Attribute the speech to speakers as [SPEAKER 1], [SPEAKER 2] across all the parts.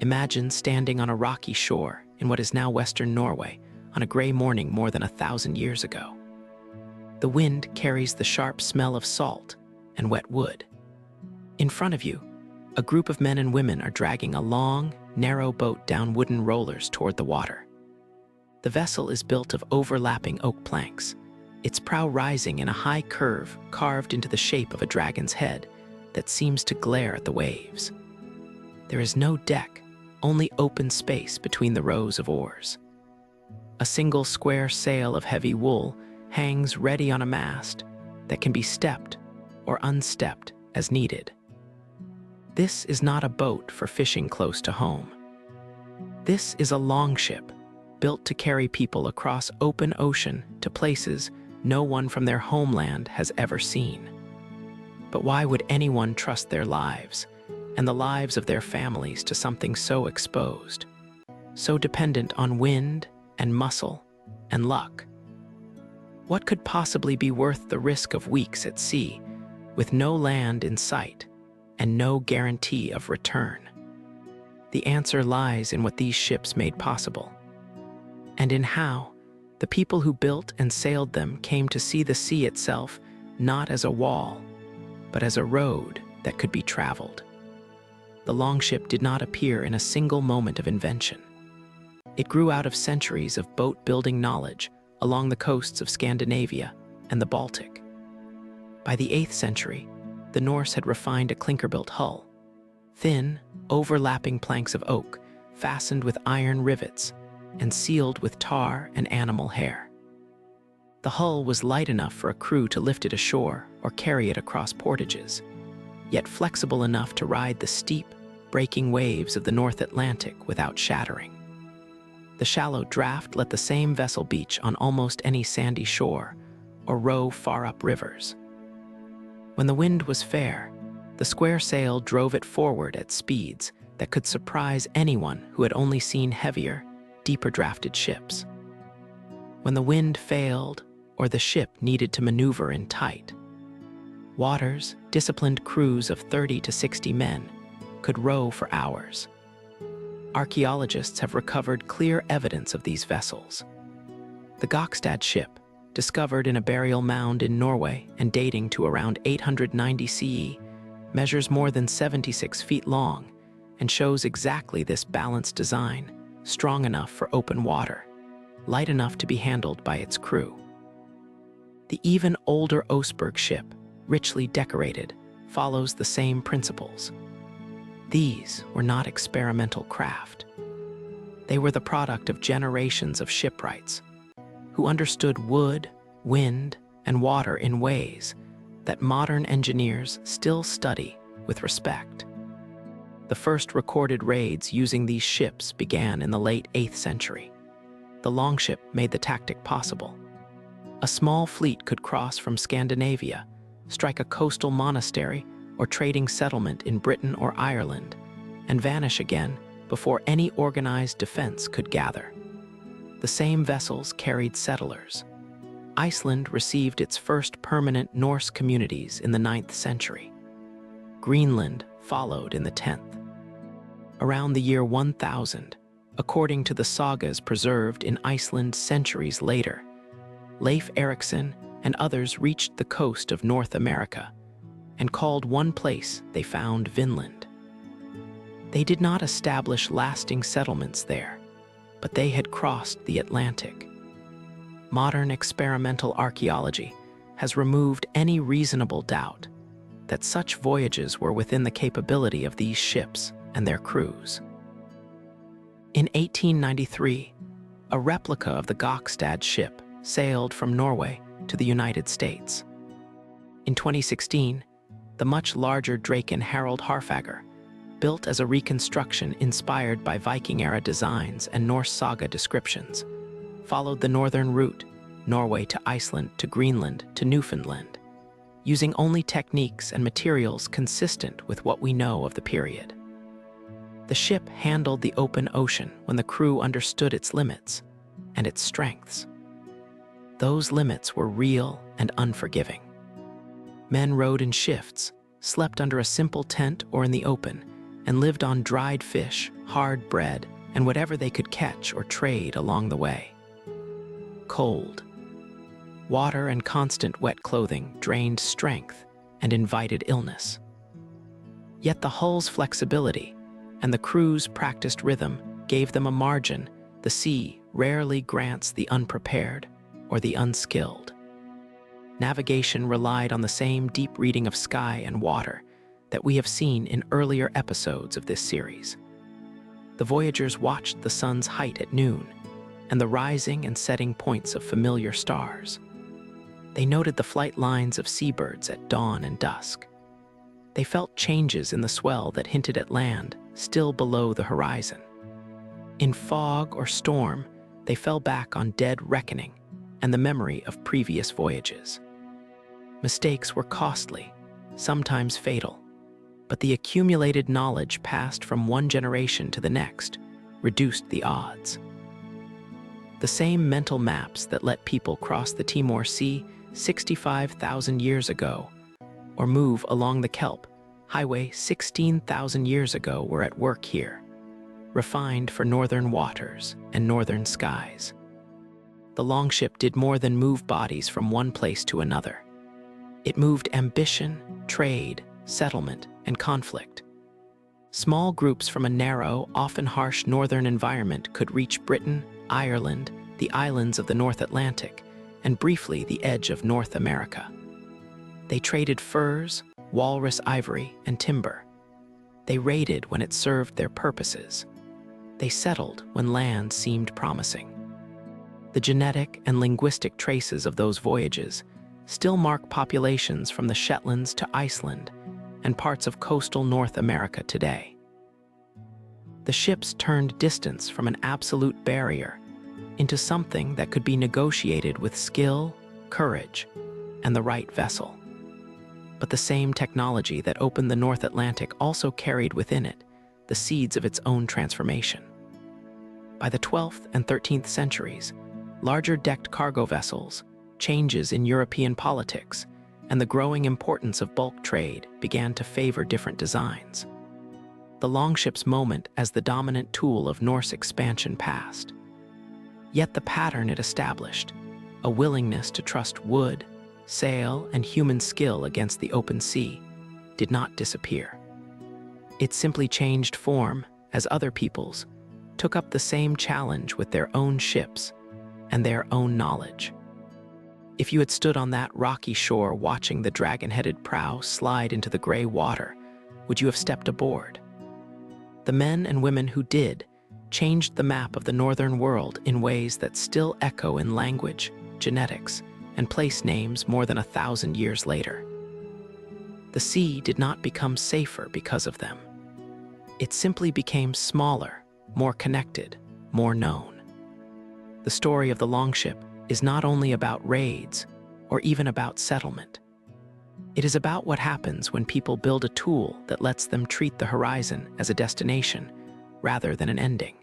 [SPEAKER 1] Imagine standing on a rocky shore in what is now Western Norway on a gray morning more than 1,000 years ago. The wind carries the sharp smell of salt and wet wood. In front of you, a group of men and women are dragging a long, narrow boat down wooden rollers toward the water. The vessel is built of overlapping oak planks, its prow rising in a high curve carved into the shape of a dragon's head that seems to glare at the waves. There is no deck, only open space between the rows of oars. A single square sail of heavy wool hangs ready on a mast that can be stepped or unstepped as needed. This is not a boat for fishing close to home. This is a longship built to carry people across open ocean to places no one from their homeland has ever seen. But why would anyone trust their lives and the lives of their families to something so exposed, so dependent on wind and muscle and luck? What could possibly be worth the risk of weeks at sea with no land in sight and no guarantee of return? The answer lies in what these ships made possible, and in how the people who built and sailed them came to see the sea itself not as a wall, but as a road that could be traveled. The longship did not appear in a single moment of invention. It grew out of centuries of boat-building knowledge along the coasts of Scandinavia and the Baltic. By the 8th century, the Norse had refined a clinker-built hull, thin, overlapping planks of oak fastened with iron rivets and sealed with tar and animal hair. The hull was light enough for a crew to lift it ashore or carry it across portages, yet flexible enough to ride the steep, breaking waves of the North Atlantic without shattering. The shallow draft let the same vessel beach on almost any sandy shore or row far up rivers. When the wind was fair, the square sail drove it forward at speeds that could surprise anyone who had only seen heavier, deeper-drafted ships. When the wind failed or the ship needed to maneuver in tight waters, disciplined crews of 30 to 60 men could row for hours. Archaeologists have recovered clear evidence of these vessels. The Gokstad ship, discovered in a burial mound in Norway and dating to around 890 CE, measures more than 76 feet long and shows exactly this balanced design, strong enough for open water, light enough to be handled by its crew. The even older Oseberg ship, richly decorated, follows the same principles. These were not experimental craft. They were the product of generations of shipwrights who understood wood, wind, and water in ways that modern engineers still study with respect. The first recorded raids using these ships began in the late 8th century. The longship made the tactic possible. A small fleet could cross from Scandinavia, strike a coastal monastery or trading settlement in Britain or Ireland, and vanish again before any organized defense could gather. The same vessels carried settlers. Iceland received its first permanent Norse communities in the 9th century. Greenland followed in the 10th. Around the year 1000, according to the sagas preserved in Iceland centuries later, Leif Erikson and others reached the coast of North America and called one place they found Vinland. They did not establish lasting settlements there, but they had crossed the Atlantic. Modern experimental archaeology has removed any reasonable doubt that such voyages were within the capability of these ships and their crews. In 1893, a replica of the Gokstad ship sailed from Norway to the United States. In 2016, the much larger Draken Harald Harfager, built as a reconstruction inspired by Viking-era designs and Norse saga descriptions, followed the northern route, Norway to Iceland to Greenland to Newfoundland, using only techniques and materials consistent with what we know of the period. The ship handled the open ocean when the crew understood its limits and its strengths. Those limits were real and unforgiving. Men rowed in shifts, slept under a simple tent or in the open, and lived on dried fish, hard bread, and whatever they could catch or trade along the way. Cold. Water and constant wet clothing drained strength and invited illness. Yet the hull's flexibility and the crew's practiced rhythm gave them a margin the sea rarely grants the unprepared or the unskilled. Navigation relied on the same deep reading of sky and water that we have seen in earlier episodes of this series. The voyagers watched the sun's height at noon and the rising and setting points of familiar stars. They noted the flight lines of seabirds at dawn and dusk. They felt changes in the swell that hinted at land still below the horizon. In fog or storm, they fell back on dead reckoning and the memory of previous voyages. Mistakes were costly, sometimes fatal, but the accumulated knowledge passed from one generation to the next reduced the odds. The same mental maps that let people cross the Timor Sea 65,000 years ago or move along the Kelp Highway 16,000 years ago were at work here, refined for northern waters and northern skies. The Longship did more than move bodies from one place to another. It moved ambition, trade, settlement, and conflict. Small groups from a narrow, often harsh northern environment could reach Britain, Ireland, the islands of the North Atlantic, and briefly the edge of North America. They traded furs, walrus ivory, and timber. They raided when it served their purposes. They settled when land seemed promising. The genetic and linguistic traces of those voyages still mark populations from the Shetlands to Iceland and parts of coastal North America today. The ships turned distance from an absolute barrier into something that could be negotiated with skill, courage, and the right vessel. But the same technology that opened the North Atlantic also carried within it the seeds of its own transformation. By the 12th and 13th centuries, larger decked cargo vessels, changes in European politics, and the growing importance of bulk trade began to favor different designs. The Longship's moment as the dominant tool of Norse expansion passed. Yet the pattern it established, a willingness to trust wood, sail, and human skill against the open sea, did not disappear. It simply changed form as other peoples took up the same challenge with their own ships and their own knowledge. If you had stood on that rocky shore watching the dragon-headed prow slide into the gray water, would you have stepped aboard? The men and women who did changed the map of the northern world in ways that still echo in language, genetics, and place names more than 1,000 years later. The sea did not become safer because of them. It simply became smaller, more connected, more known. The story of the Longship is not only about raids or even about settlement. It is about what happens when people build a tool that lets them treat the horizon as a destination rather than an ending.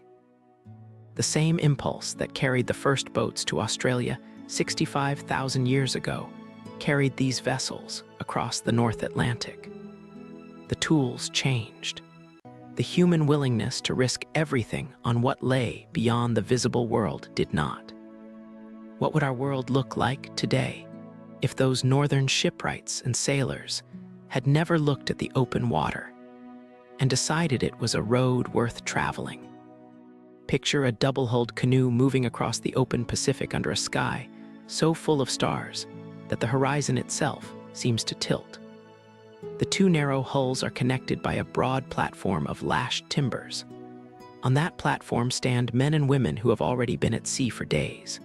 [SPEAKER 1] The same impulse that carried the first boats to Australia 65,000 years ago carried these vessels across the North Atlantic. The tools changed. The human willingness to risk everything on what lay beyond the visible world did not. What would our world look like today if those northern shipwrights and sailors had never looked at the open water and decided it was a road worth traveling? Picture a double-hulled canoe moving across the open Pacific under a sky so full of stars that the horizon itself seems to tilt. The two narrow hulls are connected by a broad platform of lashed timbers. On that platform stand men and women who have already been at sea for days.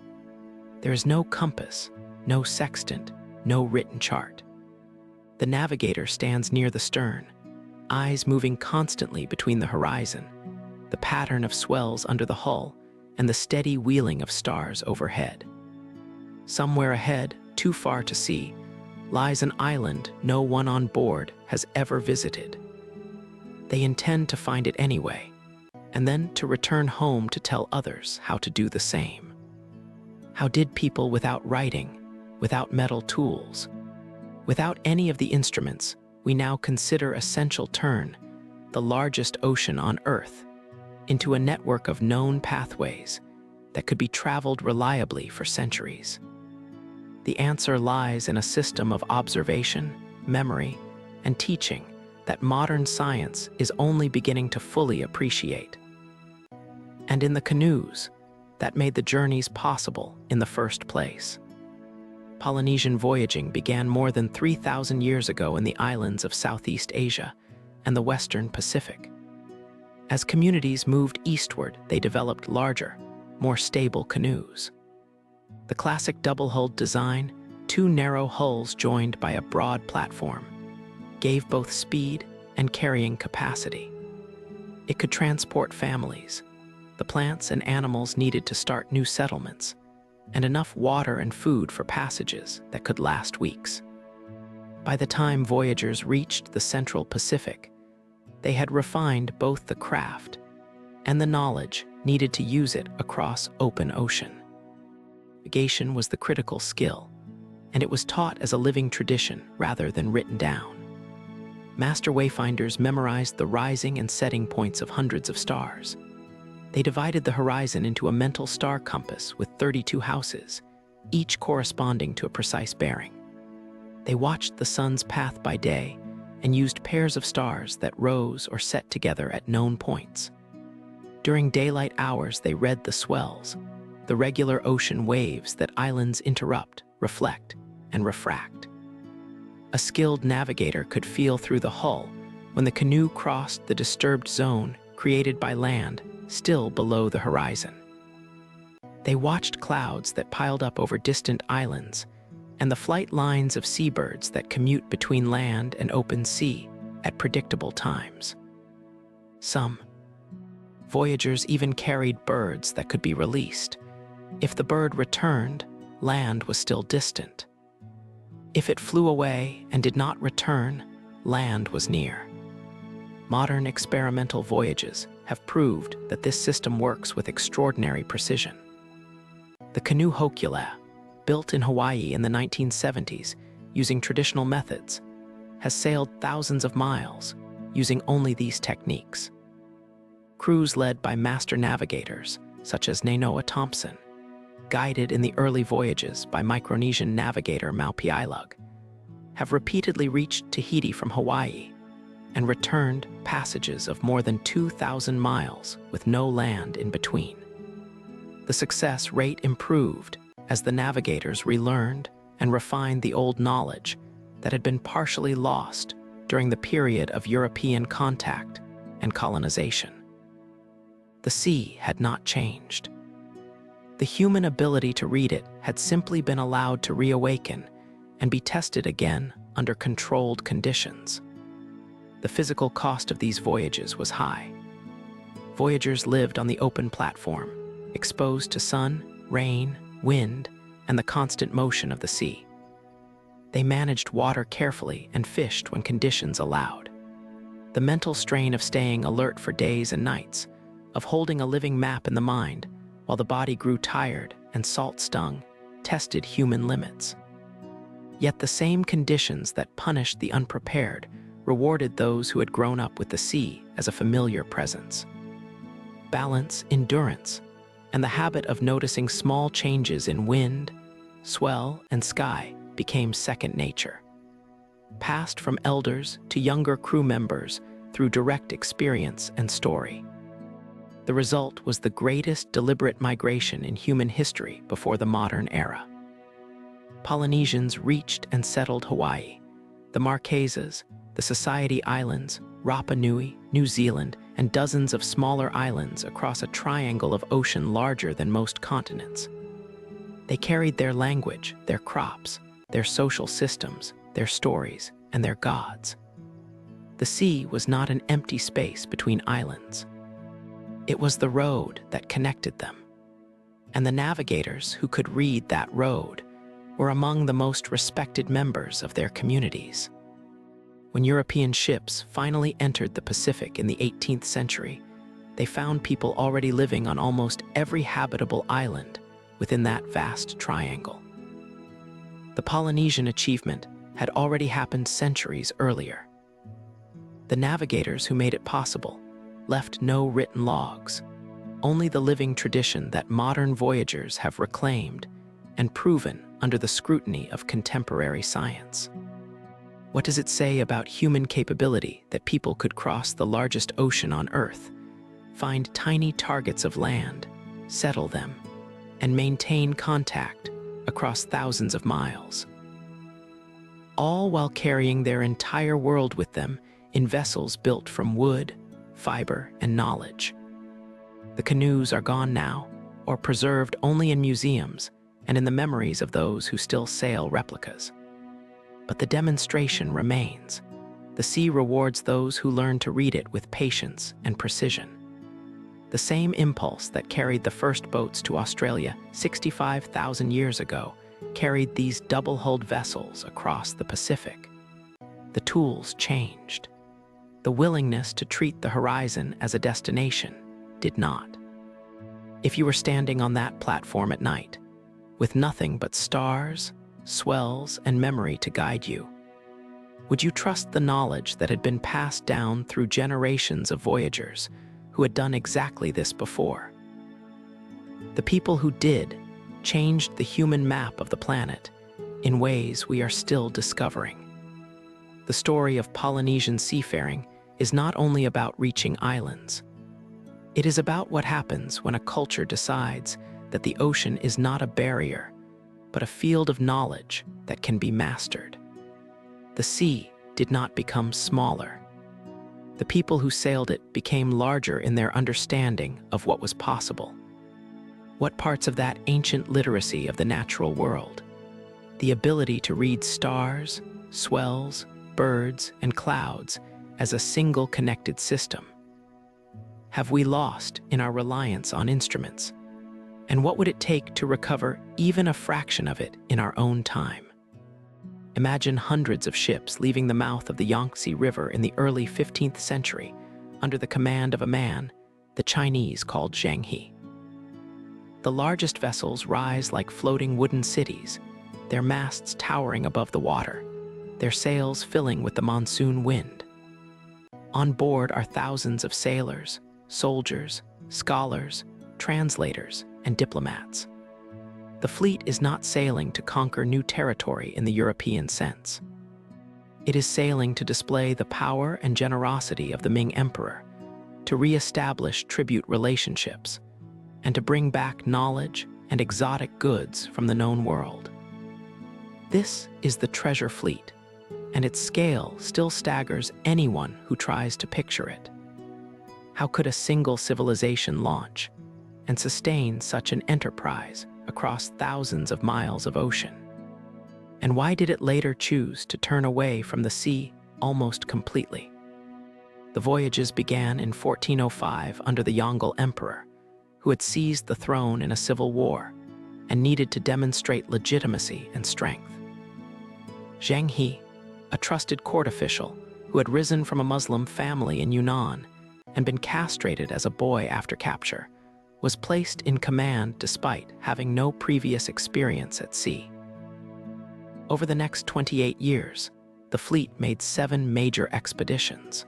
[SPEAKER 1] There is no compass, no sextant, no written chart. The navigator stands near the stern, eyes moving constantly between the horizon, the pattern of swells under the hull, and the steady wheeling of stars overhead. Somewhere ahead, too far to see, lies an island no one on board has ever visited. They intend to find it anyway, and then to return home to tell others how to do the same. How did people without writing, without metal tools, without any of the instruments we now consider essential turn the largest ocean on Earth into a network of known pathways that could be traveled reliably for centuries? The answer lies in a system of observation, memory, and teaching that modern science is only beginning to fully appreciate. And in the canoes that made the journeys possible in the first place. Polynesian voyaging began more than 3,000 years ago in the islands of Southeast Asia and the Western Pacific. As communities moved eastward, they developed larger, more stable canoes. The classic double-hulled design, two narrow hulls joined by a broad platform, gave both speed and carrying capacity. It could transport families, the plants and animals needed to start new settlements, and enough water and food for passages that could last weeks. By the time voyagers reached the Central Pacific, they had refined both the craft and the knowledge needed to use it across open ocean. Navigation was the critical skill, and it was taught as a living tradition rather than written down. Master wayfinders memorized the rising and setting points of hundreds of stars. They divided the horizon into a mental star compass with 32 houses, each corresponding to a precise bearing. They watched the sun's path by day and used pairs of stars that rose or set together at known points. During daylight hours, they read the swells, the regular ocean waves that islands interrupt, reflect, and refract. A skilled navigator could feel through the hull when the canoe crossed the disturbed zone created by land still below the horizon. They watched clouds that piled up over distant islands and the flight lines of seabirds that commute between land and open sea at predictable times. Some voyagers even carried birds that could be released. If the bird returned, land was still distant. If it flew away and did not return, land was near. Modern experimental voyages have proved that this system works with extraordinary precision. The canoe Hokula, built in Hawaii in the 1970s using traditional methods, has sailed thousands of miles using only these techniques. Crews led by master navigators, such as Nainoa Thompson, guided in the early voyages by Micronesian navigator Maupiailug, have repeatedly reached Tahiti from Hawaii and returned passages of more than 2,000 miles with no land in between. The success rate improved as the navigators relearned and refined the old knowledge that had been partially lost during the period of European contact and colonization. The sea had not changed. The human ability to read it had simply been allowed to reawaken and be tested again under controlled conditions. The physical cost of these voyages was high. Voyagers lived on the open platform, exposed to sun, rain, wind, and the constant motion of the sea. They managed water carefully and fished when conditions allowed. The mental strain of staying alert for days and nights, of holding a living map in the mind while the body grew tired and salt-stung, tested human limits. Yet the same conditions that punished the unprepared rewarded those who had grown up with the sea as a familiar presence. Balance, endurance, and the habit of noticing small changes in wind, swell, and sky became second nature. Passed from elders to younger crew members through direct experience and story. The result was the greatest deliberate migration in human history before the modern era. Polynesians reached and settled Hawaii, the Marquesas, the Society Islands, Rapa Nui, New Zealand, and dozens of smaller islands across a triangle of ocean larger than most continents. They carried their language, their crops, their social systems, their stories, and their gods. The sea was not an empty space between islands. It was the road that connected them. And the navigators who could read that road were among the most respected members of their communities. When European ships finally entered the Pacific in the 18th century, they found people already living on almost every habitable island within that vast triangle. The Polynesian achievement had already happened centuries earlier. The navigators who made it possible left no written logs, only the living tradition that modern voyagers have reclaimed and proven under the scrutiny of contemporary science. What does it say about human capability that people could cross the largest ocean on Earth, find tiny targets of land, settle them, and maintain contact across thousands of miles? All while carrying their entire world with them in vessels built from wood, fiber, and knowledge. The canoes are gone now, or preserved only in museums and in the memories of those who still sail replicas. But the demonstration remains. The sea rewards those who learn to read it with patience and precision. The same impulse that carried the first boats to Australia 65,000 years ago carried these double-hulled vessels across the Pacific. The tools changed. The willingness to treat the horizon as a destination did not. If you were standing on that platform at night, with nothing but stars, swells, and memory to guide you, would you trust the knowledge that had been passed down through generations of voyagers who had done exactly this before? The people who did changed the human map of the planet in ways we are still discovering. The story of Polynesian seafaring is not only about reaching islands. It is about what happens when a culture decides that the ocean is not a barrier, but a field of knowledge that can be mastered. The sea did not become smaller. The people who sailed it became larger in their understanding of what was possible. What parts of that ancient literacy of the natural world, the ability to read stars, swells, birds, and clouds as a single connected system, have we lost in our reliance on instruments? And what would it take to recover even a fraction of it in our own time? Imagine hundreds of ships leaving the mouth of the Yangtze River in the early 15th century under the command of a man the Chinese called Zheng He. The largest vessels rise like floating wooden cities, their masts towering above the water, their sails filling with the monsoon wind. On board are thousands of sailors, soldiers, scholars, translators, and diplomats. The fleet is not sailing to conquer new territory in the European sense. It is sailing to display the power and generosity of the Ming Emperor, to re-establish tribute relationships, and to bring back knowledge and exotic goods from the known world. This is the treasure fleet, and its scale still staggers anyone who tries to picture it. How could a single civilization launch and sustain such an enterprise across thousands of miles of ocean? And why did it later choose to turn away from the sea almost completely? The voyages began in 1405 under the Yongle Emperor, who had seized the throne in a civil war and needed to demonstrate legitimacy and strength. Zheng He, a trusted court official who had risen from a Muslim family in Yunnan and been castrated as a boy after capture, was placed in command despite having no previous experience at sea. Over the next 28 years, the fleet made 7 major expeditions.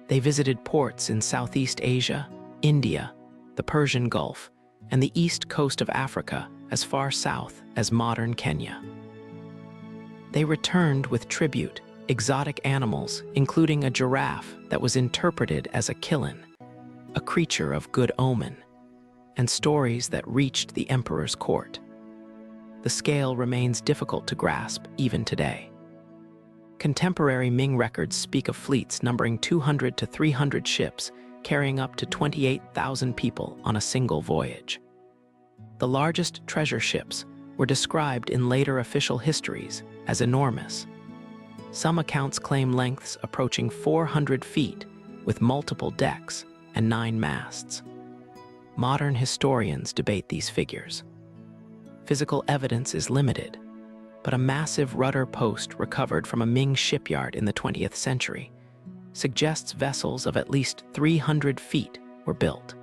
[SPEAKER 1] They visited ports in Southeast Asia, India, the Persian Gulf, and the east coast of Africa as far south as modern Kenya. They returned with tribute, exotic animals, including a giraffe that was interpreted as a killin, a creature of good omen, and stories that reached the emperor's court. The scale remains difficult to grasp even today. Contemporary Ming records speak of fleets numbering 200 to 300 ships carrying up to 28,000 people on a single voyage. The largest treasure ships were described in later official histories as enormous. Some accounts claim lengths approaching 400 feet with multiple decks and 9 masts. Modern historians debate these figures. Physical evidence is limited, but a massive rudder post recovered from a Ming shipyard in the 20th century suggests vessels of at least 300 feet were built.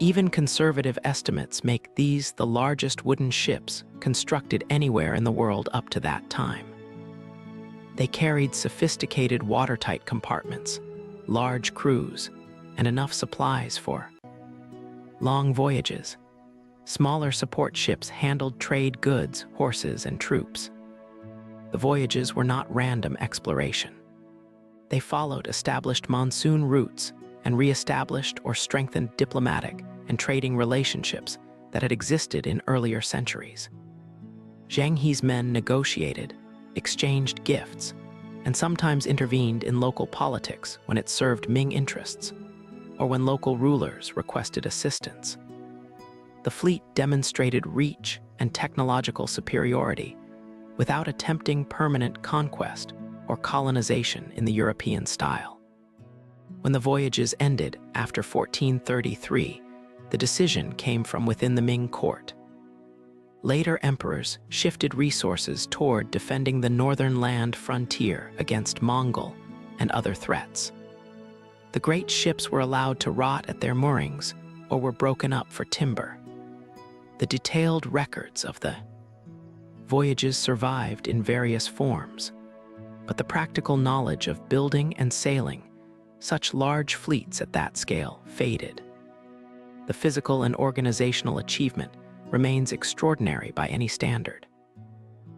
[SPEAKER 1] Even conservative estimates make these the largest wooden ships constructed anywhere in the world up to that time. They carried sophisticated watertight compartments, large crews, and enough supplies for long voyages. Smaller support ships handled trade goods, horses, and troops. The voyages were not random exploration. They followed established monsoon routes and re-established or strengthened diplomatic and trading relationships that had existed in earlier centuries. Zheng He's men negotiated, exchanged gifts, and sometimes intervened in local politics when it served Ming interests, or when local rulers requested assistance. The fleet demonstrated reach and technological superiority without attempting permanent conquest or colonization in the European style. When the voyages ended after 1433, the decision came from within the Ming court. Later emperors shifted resources toward defending the northern land frontier against Mongol and other threats. The great ships were allowed to rot at their moorings or were broken up for timber. The detailed records of the voyages survived in various forms, but the practical knowledge of building and sailing such large fleets at that scale faded. The physical and organizational achievement remains extraordinary by any standard.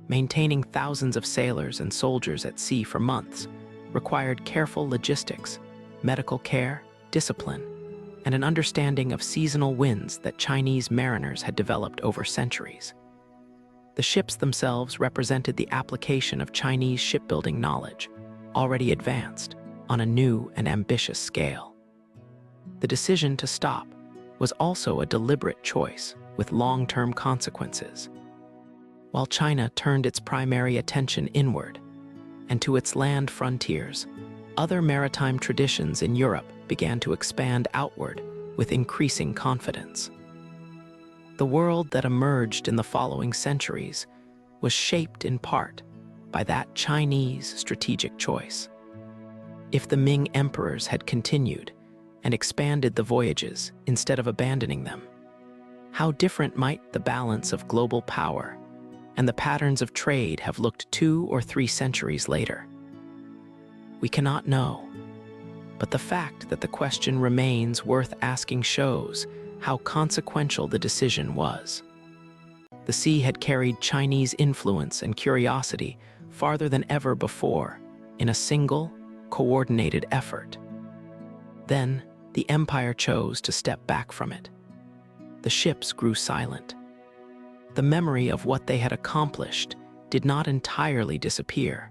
[SPEAKER 1] Maintaining thousands of sailors and soldiers at sea for months required careful logistics, medical care, discipline, and an understanding of seasonal winds that Chinese mariners had developed over centuries. The ships themselves represented the application of Chinese shipbuilding knowledge, already advanced, on a new and ambitious scale. The decision to stop was also a deliberate choice with long-term consequences. While China turned its primary attention inward and to its land frontiers, other maritime traditions in Europe began to expand outward with increasing confidence. The world that emerged in the following centuries was shaped in part by that Chinese strategic choice. If the Ming emperors had continued and expanded the voyages instead of abandoning them, how different might the balance of global power and the patterns of trade have looked 2 or 3 centuries later? We cannot know, but the fact that the question remains worth asking shows how consequential the decision was. The sea had carried Chinese influence and curiosity farther than ever before in a single, coordinated effort. Then, the empire chose to step back from it. The ships grew silent. The memory of what they had accomplished did not entirely disappear,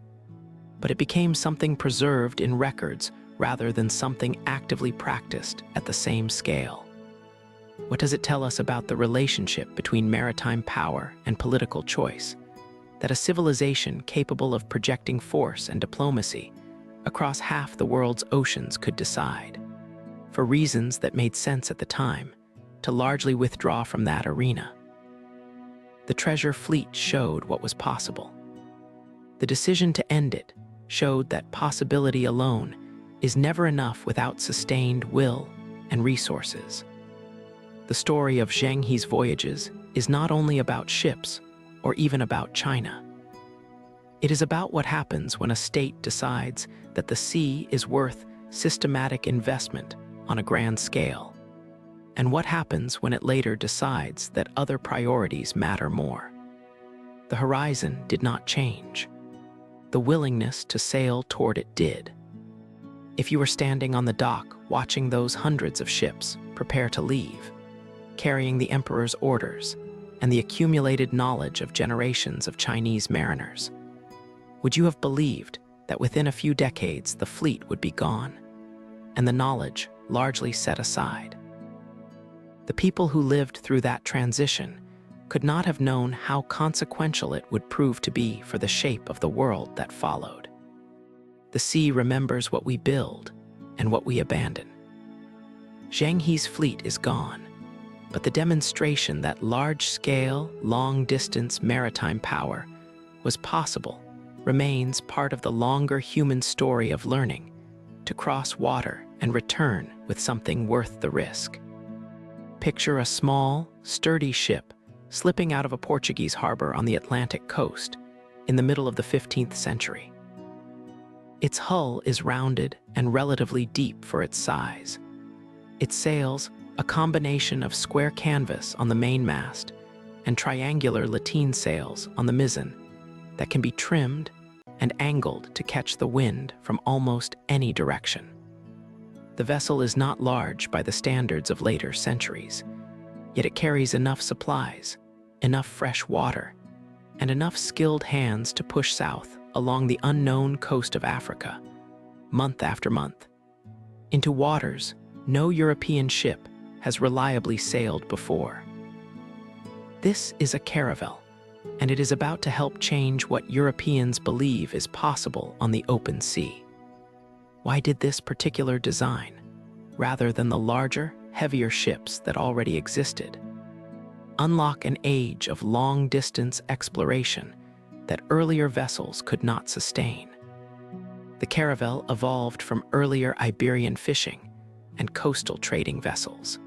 [SPEAKER 1] but it became something preserved in records rather than something actively practiced at the same scale. What does it tell us about the relationship between maritime power and political choice? That a civilization capable of projecting force and diplomacy across half the world's oceans could decide, for reasons that made sense at the time, to largely withdraw from that arena. The treasure fleet showed what was possible. The decision to end it showed that possibility alone is never enough without sustained will and resources. The story of Zheng He's voyages is not only about ships or even about China. It is about what happens when a state decides that the sea is worth systematic investment on a grand scale, and what happens when it later decides that other priorities matter more. The horizon did not change. The willingness to sail toward it did. If you were standing on the dock watching those hundreds of ships prepare to leave, carrying the emperor's orders and the accumulated knowledge of generations of Chinese mariners, would you have believed that within a few decades the fleet would be gone and the knowledge largely set aside? The people who lived through that transition could not have known how consequential it would prove to be for the shape of the world that followed. The sea remembers what we build and what we abandon. Zheng He's fleet is gone, but the demonstration that large-scale, long-distance maritime power was possible remains part of the longer human story of learning to cross water and return with something worth the risk. Picture a small, sturdy ship slipping out of a Portuguese harbor on the Atlantic coast in the middle of the 15th century. Its hull is rounded and relatively deep for its size. Its sails, a combination of square canvas on the mainmast and triangular lateen sails on the mizzen that can be trimmed and angled to catch the wind from almost any direction. The vessel is not large by the standards of later centuries, yet it carries enough supplies, enough fresh water, and enough skilled hands to push south along the unknown coast of Africa, month after month, into waters no European ship has reliably sailed before. This is a caravel, and it is about to help change what Europeans believe is possible on the open sea. Why did this particular design, rather than the larger, heavier ships that already existed, unlock an age of long-distance exploration that earlier vessels could not sustain? The caravel evolved from earlier Iberian fishing and coastal trading vessels.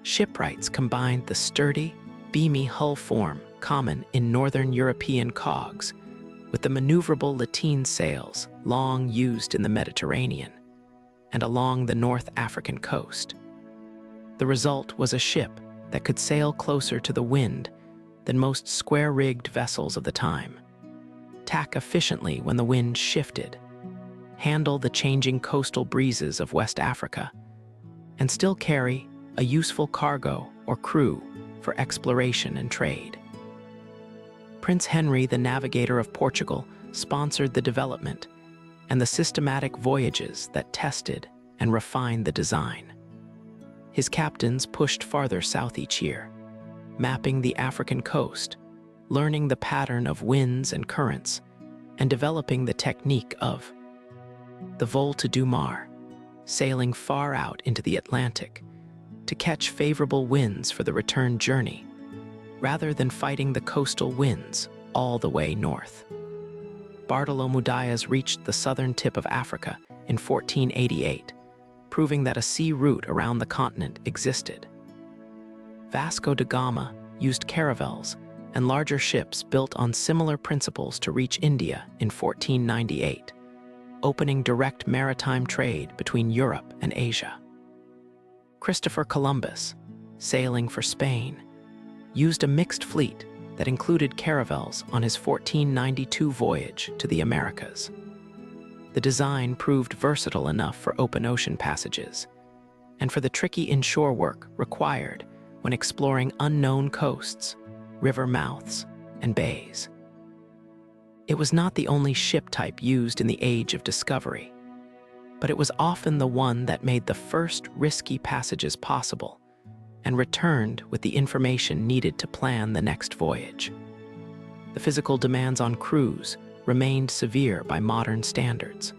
[SPEAKER 1] Shipwrights combined the sturdy, beamy hull form common in northern European cogs with the maneuverable lateen sails long used in the Mediterranean and along the North African coast. The result was a ship that could sail closer to the wind than most square-rigged vessels of the time, tack efficiently when the wind shifted, handle the changing coastal breezes of West Africa, and still carry a useful cargo or crew for exploration and trade. Prince Henry, the navigator of Portugal, sponsored the development and the systematic voyages that tested and refined the design. His captains pushed farther south each year, mapping the African coast, learning the pattern of winds and currents, and developing the technique of the vol-to-do-mar, sailing far out into the Atlantic to catch favorable winds for the return journey, rather than fighting the coastal winds all the way north. Bartolomeu Dias reached the southern tip of Africa in 1488, proving that a sea route around the continent existed. Vasco da Gama used caravels and larger ships built on similar principles to reach India in 1498, opening direct maritime trade between Europe and Asia. Christopher Columbus, sailing for Spain, used a mixed fleet that included caravels on his 1492 voyage to the Americas. The design proved versatile enough for open ocean passages and for the tricky inshore work required when exploring unknown coasts, river mouths, and bays. It was not the only ship type used in the age of discovery, but it was often the one that made the first risky passages possible and returned with the information needed to plan the next voyage. The physical demands on crews remained severe by modern standards.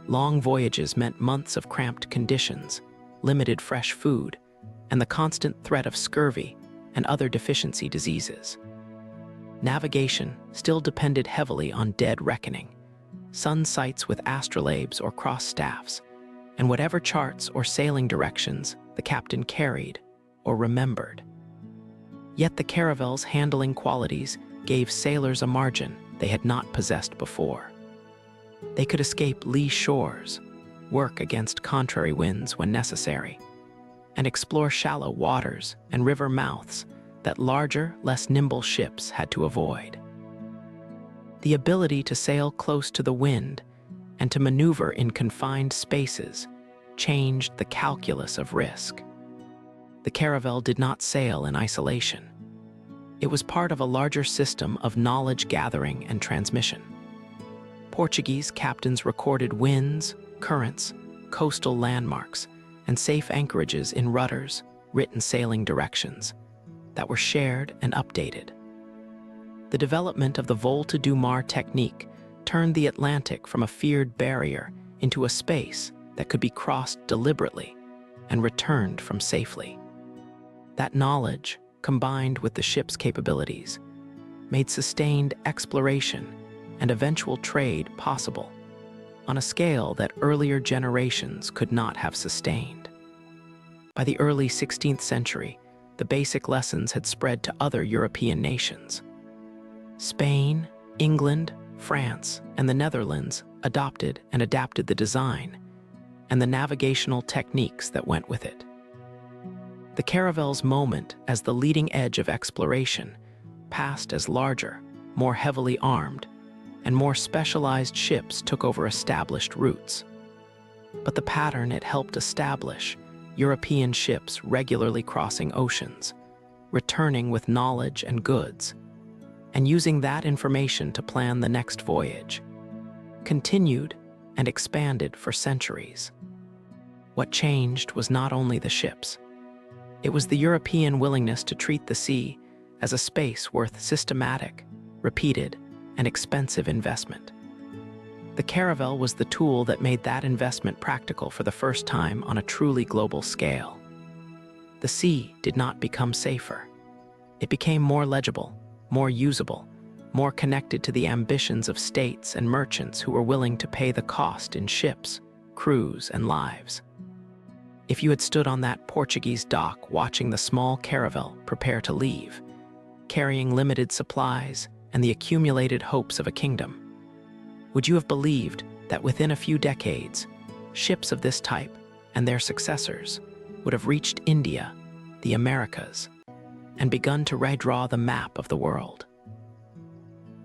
[SPEAKER 1] Long voyages meant months of cramped conditions, limited fresh food, and the constant threat of scurvy and other deficiency diseases. Navigation still depended heavily on dead reckoning, sun sights with astrolabes or cross staffs, and whatever charts or sailing directions the captain carried or remembered. Yet the caravel's handling qualities gave sailors a margin they had not possessed before. They could escape lee shores, work against contrary winds when necessary, and explore shallow waters and river mouths that larger, less nimble ships had to avoid. The ability to sail close to the wind and to maneuver in confined spaces changed the calculus of risk. The caravel did not sail in isolation. It was part of a larger system of knowledge gathering and transmission. Portuguese captains recorded winds, currents, coastal landmarks, and safe anchorages in rudders, written sailing directions that were shared and updated. The development of the vol-to-do-mar technique turned the Atlantic from a feared barrier into a space that could be crossed deliberately and returned from safely. That knowledge, combined with the ship's capabilities, made sustained exploration and eventual trade possible on a scale that earlier generations could not have sustained. By the early 16th century, the basic lessons had spread to other European nations. Spain, England, France, and the Netherlands adopted and adapted the design and the navigational techniques that went with it. The Caravel's moment as the leading edge of exploration passed as larger, more heavily armed, and more specialized ships took over established routes. But the pattern it helped establish, European ships regularly crossing oceans, returning with knowledge and goods, and using that information to plan the next voyage, continued and expanded for centuries. What changed was not only the ships. It was the European willingness to treat the sea as a space worth systematic, repeated, and expensive investment. The Caravel was the tool that made that investment practical for the first time on a truly global scale. The sea did not become safer. It became more legible, more usable, more connected to the ambitions of states and merchants who were willing to pay the cost in ships, crews, and lives. If you had stood on that Portuguese dock watching the small Caravel prepare to leave, carrying limited supplies and the accumulated hopes of a kingdom, would you have believed that within a few decades, ships of this type and their successors would have reached India, the Americas, and begun to redraw the map of the world?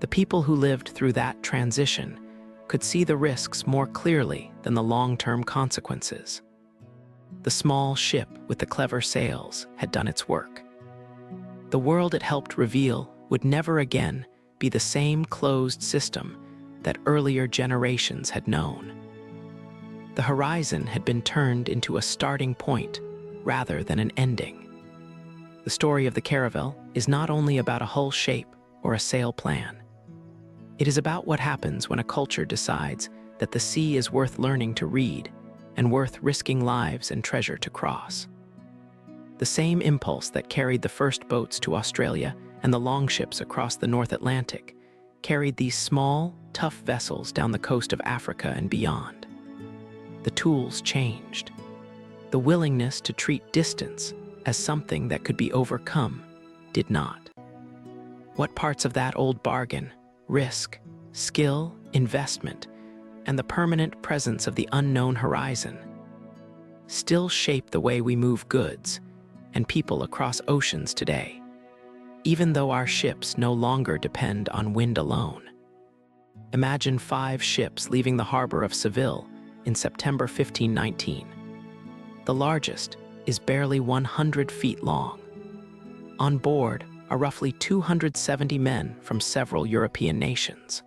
[SPEAKER 1] The people who lived through that transition could see the risks more clearly than the long-term consequences. The small ship with the clever sails had done its work. The world it helped reveal would never again be the same closed system that earlier generations had known. The horizon had been turned into a starting point rather than an ending. The story of the Caravel is not only about a hull shape or a sail plan. It is about what happens when a culture decides that the sea is worth learning to read and worth risking lives and treasure to cross. The same impulse that carried the first boats to Australia and the Longships across the North Atlantic carried these small, tough vessels down the coast of Africa and beyond. The tools changed. The willingness to treat distance as something that could be overcome did not. What parts of that old bargain, risk, skill, investment, and the permanent presence of the unknown horizon still shape the way we move goods and people across oceans today, even though our ships no longer depend on wind alone? Imagine 5 ships leaving the harbor of Seville in September 1519. The largest is barely 100 feet long. On board are roughly 270 men from several European nations.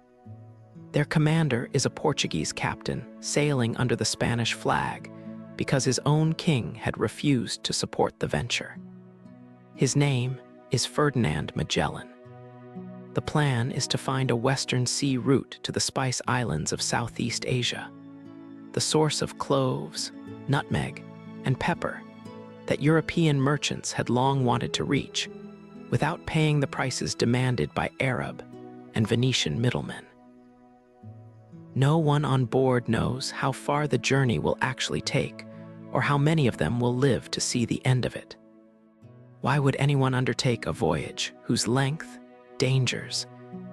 [SPEAKER 1] Their commander is a Portuguese captain sailing under the Spanish flag because his own king had refused to support the venture. His name is Ferdinand Magellan. The plan is to find a western sea route to the Spice Islands of Southeast Asia, the source of cloves, nutmeg, and pepper that European merchants had long wanted to reach without paying the prices demanded by Arab and Venetian middlemen. No one on board knows how far the journey will actually take or how many of them will live to see the end of it. Why would anyone undertake a voyage whose length, dangers,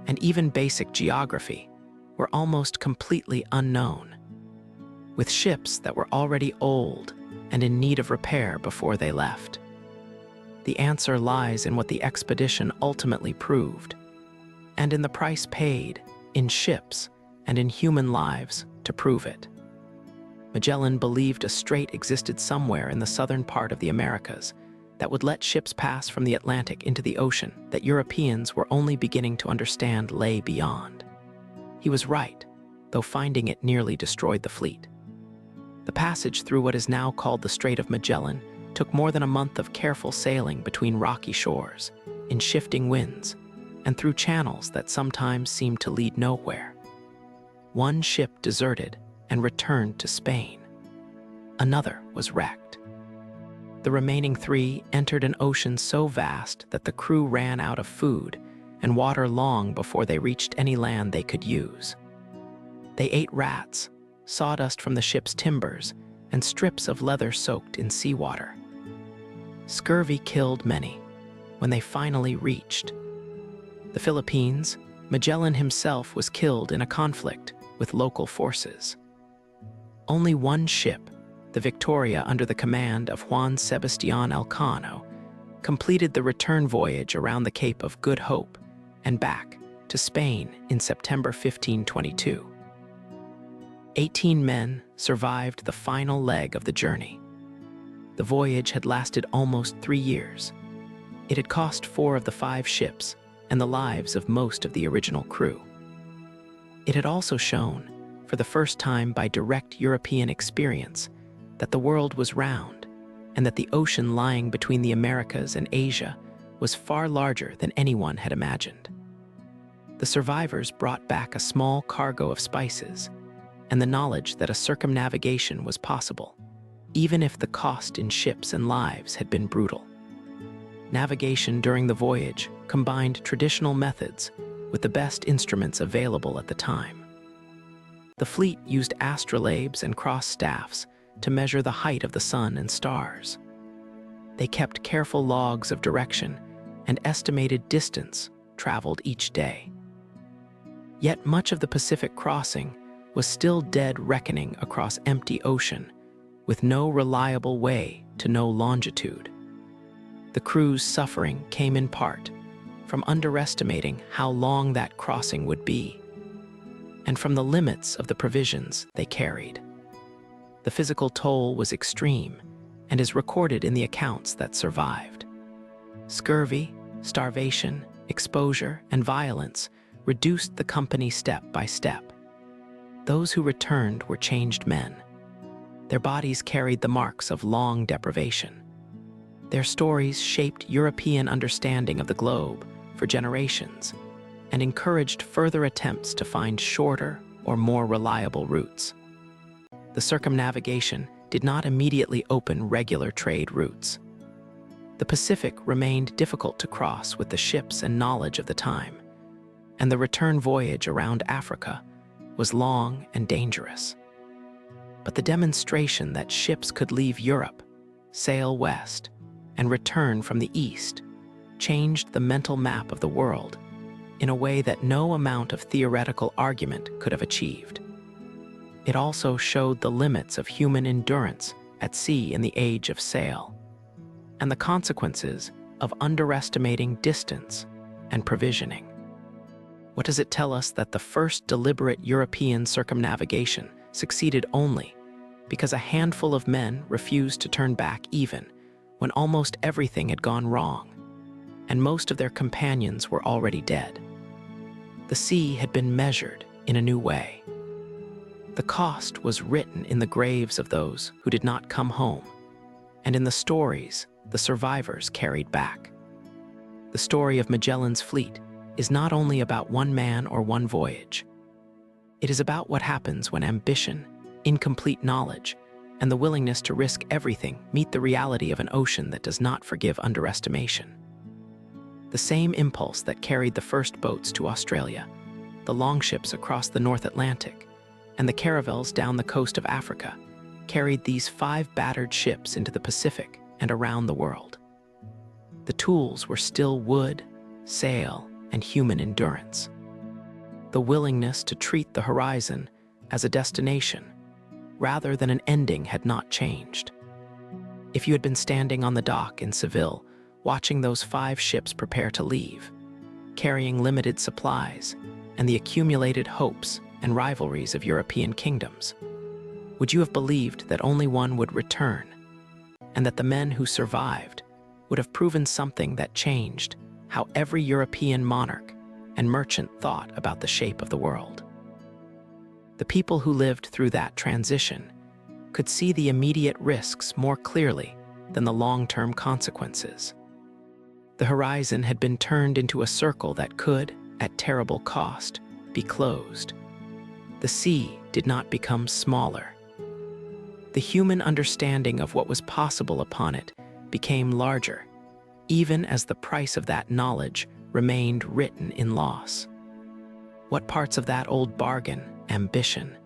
[SPEAKER 1] and even basic geography were almost completely unknown, with ships that were already old and in need of repair before they left? The answer lies in what the expedition ultimately proved, and in the price paid in ships and in human lives to prove it. Magellan believed a strait existed somewhere in the southern part of the Americas that would let ships pass from the Atlantic into the ocean that Europeans were only beginning to understand lay beyond. He was right, though finding it nearly destroyed the fleet. The passage through what is now called the Strait of Magellan took more than a month of careful sailing between rocky shores, in shifting winds, and through channels that sometimes seemed to lead nowhere. One ship deserted and returned to Spain. Another was wrecked. The remaining 3 entered an ocean so vast that the crew ran out of food and water long before they reached any land they could use. They ate rats, sawdust from the ship's timbers, and strips of leather soaked in seawater. Scurvy killed many when they finally reached the Philippines. Magellan himself was killed in a conflict with local forces. Only one ship, the Victoria under the command of Juan Sebastián Elcano, completed the return voyage around the Cape of Good Hope and back to Spain in September 1522. 18 men survived the final leg of the journey. The voyage had lasted almost 3 years. It had cost 4 of the 5 ships and the lives of most of the original crew. It had also shown, for the first time by direct European experience, that the world was round and that the ocean lying between the Americas and Asia was far larger than anyone had imagined. The survivors brought back a small cargo of spices and the knowledge that a circumnavigation was possible, even if the cost in ships and lives had been brutal. Navigation during the voyage combined traditional methods with the best instruments available at the time. The fleet used astrolabes and cross staffs to measure the height of the sun and stars. They kept careful logs of direction and estimated distance traveled each day. Yet much of the Pacific crossing was still dead reckoning across empty ocean, with no reliable way to know longitude. The crew's suffering came in part from underestimating how long that crossing would be, and from the limits of the provisions they carried. The physical toll was extreme and is recorded in the accounts that survived. Scurvy, starvation, exposure, and violence reduced the company step by step. Those who returned were changed men. Their bodies carried the marks of long deprivation. Their stories shaped European understanding of the globe for generations and encouraged further attempts to find shorter or more reliable routes. The circumnavigation did not immediately open regular trade routes. The Pacific remained difficult to cross with the ships and knowledge of the time, and the return voyage around Africa was long and dangerous. But the demonstration that ships could leave Europe, sail west, and return from the east changed the mental map of the world in a way that no amount of theoretical argument could have achieved. It also showed the limits of human endurance at sea in the age of sail, and the consequences of underestimating distance and provisioning. What does it tell us that the first deliberate European circumnavigation succeeded only because a handful of men refused to turn back even when almost everything had gone wrong, and most of their companions were already dead? The sea had been measured in a new way. The cost was written in the graves of those who did not come home, and in the stories the survivors carried back. The story of Magellan's fleet is not only about one man or one voyage. It is about what happens when ambition, incomplete knowledge, and the willingness to risk everything meet the reality of an ocean that does not forgive underestimation. The same impulse that carried the first boats to Australia, the Longships across the North Atlantic, and the Caravels down the coast of Africa carried these 5 battered ships into the Pacific and around the world. The tools were still wood, sail, and human endurance. The willingness to treat the horizon as a destination rather than an ending had not changed. If you had been standing on the dock in Seville, watching those 5 ships prepare to leave, carrying limited supplies and the accumulated hopes and rivalries of European kingdoms, would you have believed that only one would return, and that the men who survived would have proven something that changed how every European monarch and merchant thought about the shape of the world? The people who lived through that transition could see the immediate risks more clearly than the long-term consequences. The horizon had been turned into a circle that could, at terrible cost, be closed. The sea did not become smaller. The human understanding of what was possible upon it became larger, even as the price of that knowledge remained written in loss. What parts of that old bargain, ambition,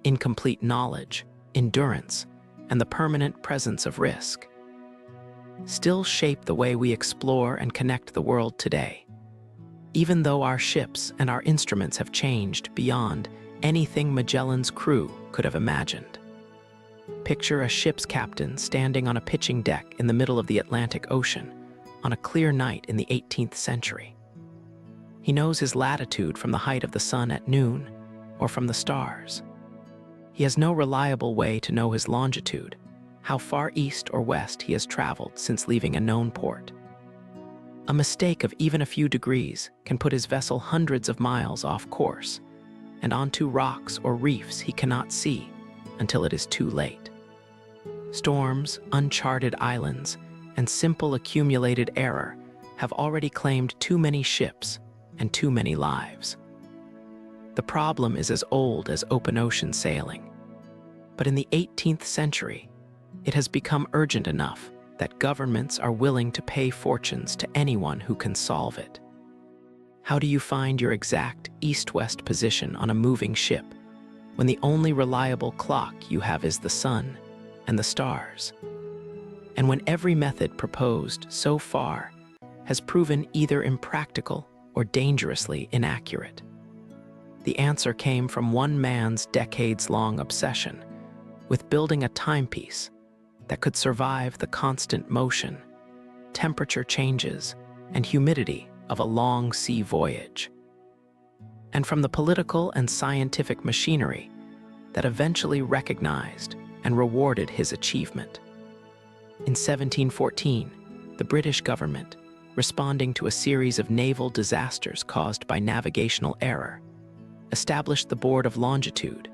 [SPEAKER 1] incomplete knowledge, endurance, and the permanent presence of risk, still shape the way we explore and connect the world today? Even though our ships and our instruments have changed beyond anything Magellan's crew could have imagined. Picture a ship's captain standing on a pitching deck in the middle of the Atlantic Ocean on a clear night in the 18th century. He knows his latitude from the height of the sun at noon or from the stars. He has no reliable way to know his longitude, how far east or west he has traveled since leaving a known port. A mistake of even a few degrees can put his vessel hundreds of miles off course and onto rocks or reefs he cannot see until it is too late. Storms, uncharted islands, and simple accumulated error have already claimed too many ships and too many lives. The problem is as old as open ocean sailing. But in the 18th century, it has become urgent enough that governments are willing to pay fortunes to anyone who can solve it. How do you find your exact east-west position on a moving ship when the only reliable clock you have is the sun and the stars? And when every method proposed so far has proven either impractical or dangerously inaccurate? The answer came from one man's decades-long obsession with building a timepiece that could survive the constant motion, temperature changes, and humidity of a long sea voyage. And from the political and scientific machinery that eventually recognized and rewarded his achievement. In 1714, the British government, responding to a series of naval disasters caused by navigational error, established the Board of Longitude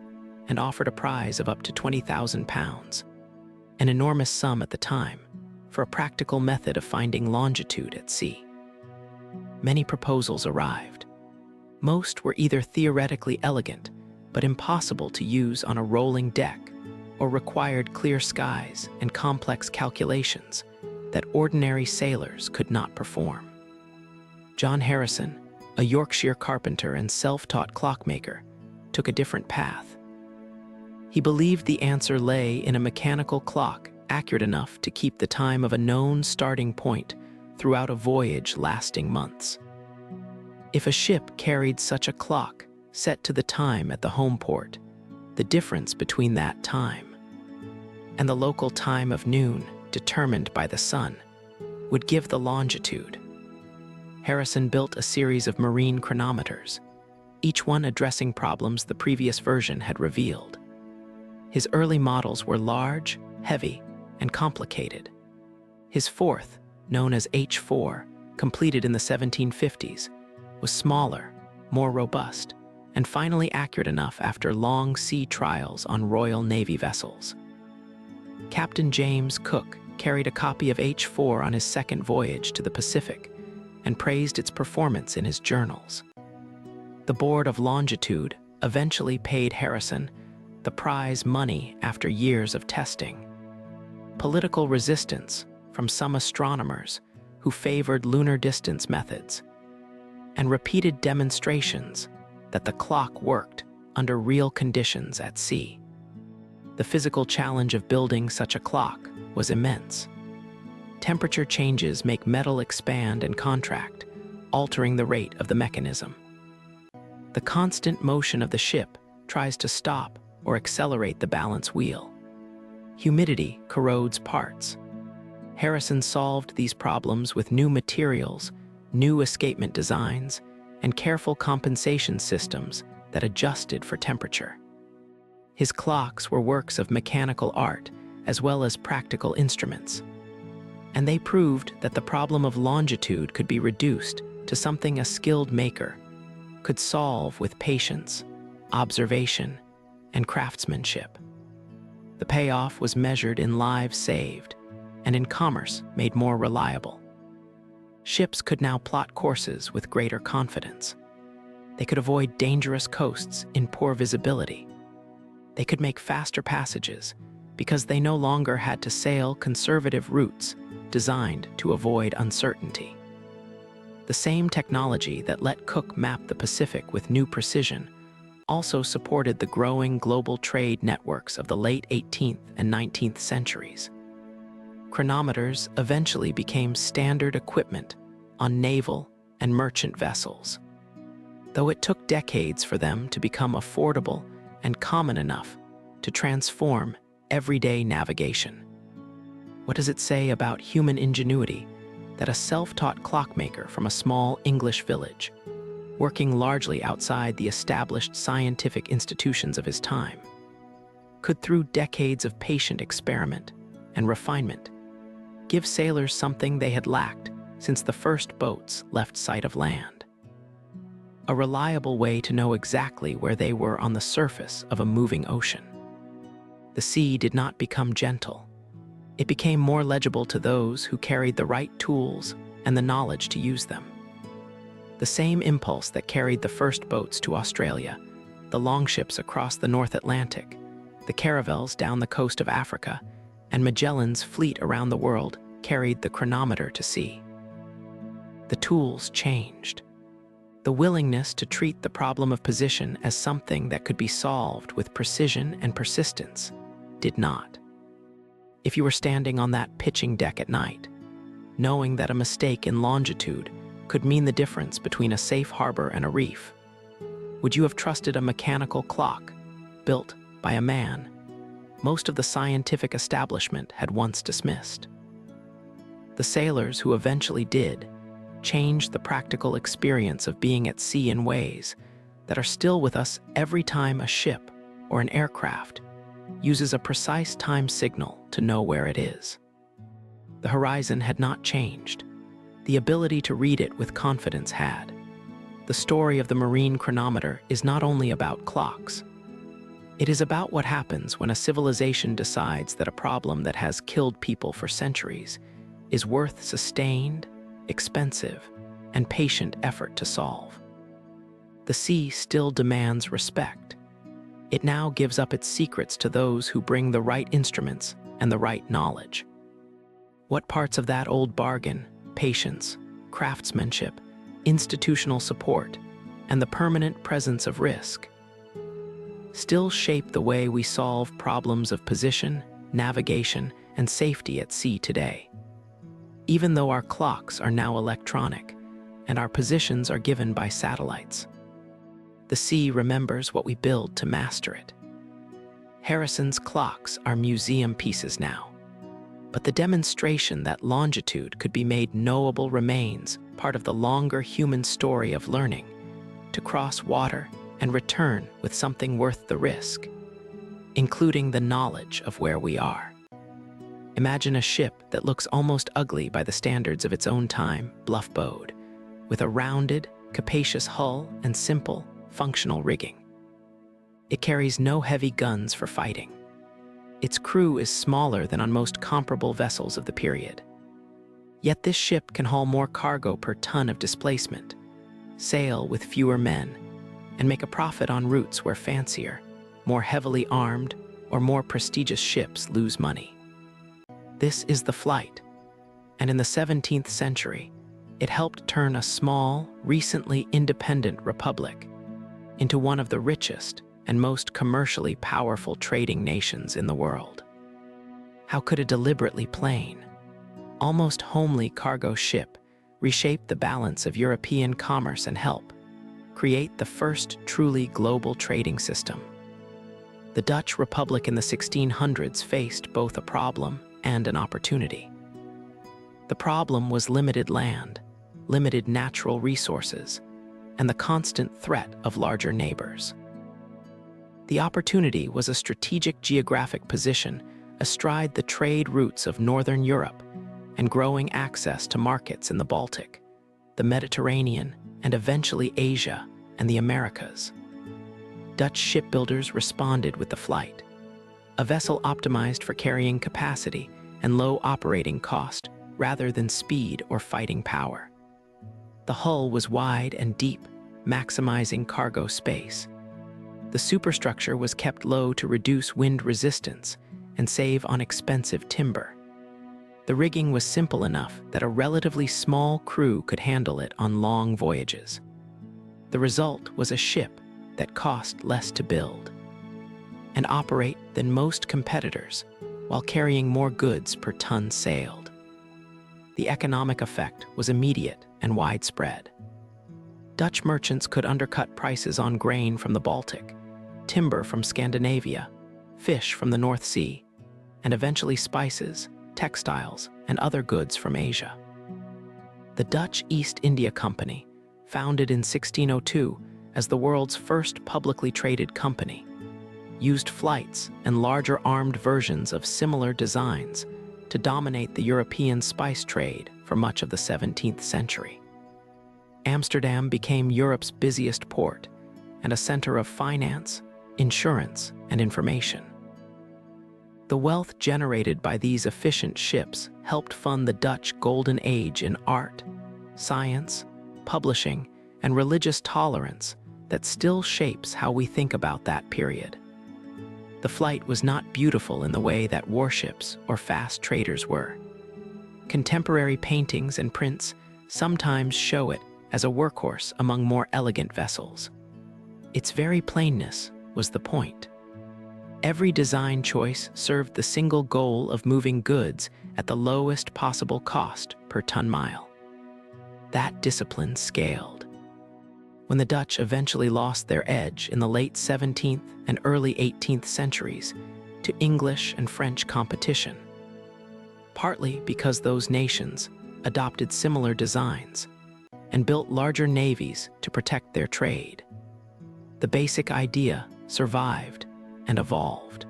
[SPEAKER 1] and offered a prize of up to £20,000, an enormous sum at the time, for a practical method of finding longitude at sea. Many proposals arrived. Most were either theoretically elegant but impossible to use on a rolling deck, or required clear skies and complex calculations that ordinary sailors could not perform. John Harrison, a Yorkshire carpenter and self-taught clockmaker, took a different path. He believed the answer lay in a mechanical clock accurate enough to keep the time of a known starting point throughout a voyage lasting months. If a ship carried such a clock set to the time at the home port, the difference between that time and the local time of noon determined by the sun would give the longitude. Harrison built a series of marine chronometers, each one addressing problems the previous version had revealed. His early models were large, heavy, and complicated. His fourth, known as H4, completed in the 1750s, was smaller, more robust, and finally accurate enough after long sea trials on Royal Navy vessels. Captain James Cook carried a copy of H4 on his second voyage to the Pacific and praised its performance in his journals. The Board of Longitude eventually paid Harrison the prize money after years of testing. Political resistance from some astronomers who favored lunar distance methods, and repeated demonstrations that the clock worked under real conditions at sea. The physical challenge of building such a clock was immense. Temperature changes make metal expand and contract, altering the rate of the mechanism. The constant motion of the ship tries to stop or accelerate the balance wheel. Humidity corrodes parts. Harrison solved these problems with new materials, new escapement designs, and careful compensation systems that adjusted for temperature. His clocks were works of mechanical art as well as practical instruments, and they proved that the problem of longitude could be reduced to something a skilled maker could solve with patience, observation, and craftsmanship. The payoff was measured in lives saved and in commerce made more reliable. Ships could now plot courses with greater confidence. They could avoid dangerous coasts in poor visibility. They could make faster passages because they no longer had to sail conservative routes designed to avoid uncertainty. The same technology that let Cook map the Pacific with new precision also supported the growing global trade networks of the late 18th and 19th centuries. Chronometers eventually became standard equipment on naval and merchant vessels. though it took decades for them to become affordable and common enough to transform everyday navigation. What does it say about human ingenuity that a self-taught clockmaker from a small English village, working largely outside the established scientific institutions of his time, could, through decades of patient experiment and refinement, give sailors something they had lacked since the first boats left sight of land? A reliable way to know exactly where they were on the surface of a moving ocean. The sea did not become gentle. It became more legible to those who carried the right tools and the knowledge to use them. The same impulse that carried the first boats to Australia, the Longships across the North Atlantic, the Caravels down the coast of Africa, and Magellan's fleet around the world carried the chronometer to sea. The tools changed. The willingness to treat the problem of position as something that could be solved with precision and persistence did not. If you were standing on that pitching deck at night, knowing that a mistake in longitude could mean the difference between a safe harbor and a reef, would you have trusted a mechanical clock built by a man most of the scientific establishment had once dismissed? The sailors who eventually did changed the practical experience of being at sea in ways that are still with us every time a ship or an aircraft uses a precise time signal to know where it is. The horizon had not changed. The ability to read it with confidence had. The story of the marine chronometer is not only about clocks. It is about what happens when a civilization decides that a problem that has killed people for centuries is worth sustained, expensive, and patient effort to solve. The sea still demands respect. It now gives up its secrets to those who bring the right instruments and the right knowledge. What parts of that old bargain, patience, craftsmanship, institutional support, and the permanent presence of risk, still shape the way we solve problems of position, navigation, and safety at sea today? Even though our clocks are now electronic and our positions are given by satellites, the sea remembers what we build to master it. Harrison's clocks are museum pieces now, but the demonstration that longitude could be made knowable remains part of the longer human story of learning to cross water and return with something worth the risk, including the knowledge of where we are. Imagine a ship that looks almost ugly by the standards of its own time, bluff-bowed, with a rounded, capacious hull and simple, functional rigging. It carries no heavy guns for fighting. Its crew is smaller than on most comparable vessels of the period. Yet this ship can haul more cargo per ton of displacement, sail with fewer men, and make a profit on routes where fancier, more heavily armed, or more prestigious ships lose money. This is the Fluyt, and in the 17th century, it helped turn a small, recently independent republic into one of the richest and most commercially powerful trading nations in the world. How could a deliberately plain, almost homely cargo ship reshape the balance of European commerce and help create the first truly global trading system? The Dutch Republic in the 1600s faced both a problem and an opportunity. The problem was limited land, limited natural resources, and the constant threat of larger neighbors. The opportunity was a strategic geographic position astride the trade routes of Northern Europe and growing access to markets in the Baltic, the Mediterranean, and eventually Asia and the Americas. Dutch shipbuilders responded with the Fluyt, a vessel optimized for carrying capacity and low operating cost rather than speed or fighting power. The hull was wide and deep, maximizing cargo space. The superstructure was kept low to reduce wind resistance and save on expensive timber. The rigging was simple enough that a relatively small crew could handle it on long voyages. The result was a ship that cost less to build and operate than most competitors while carrying more goods per ton sailed. The economic effect was immediate and widespread. Dutch merchants could undercut prices on grain from the Baltic, timber from Scandinavia, fish from the North Sea, and eventually spices, textiles, and other goods from Asia. The Dutch East India Company, founded in 1602 as the world's first publicly traded company, used flights and larger armed versions of similar designs to dominate the European spice trade for much of the 17th century. Amsterdam became Europe's busiest port and a center of finance, insurance, and information. The wealth generated by these efficient ships helped fund the Dutch Golden Age in art, science, publishing, and religious tolerance that still shapes how we think about that period. The Fluyt was not beautiful in the way that warships or fast traders were. Contemporary paintings and prints sometimes show it as a workhorse among more elegant vessels. Its very plainness was the point. Every design choice served the single goal of moving goods at the lowest possible cost per ton-mile. That discipline scaled. When the Dutch eventually lost their edge in the late 17th and early 18th centuries to English and French competition, partly because those nations adopted similar designs and built larger navies to protect their trade, the basic idea survived and evolved.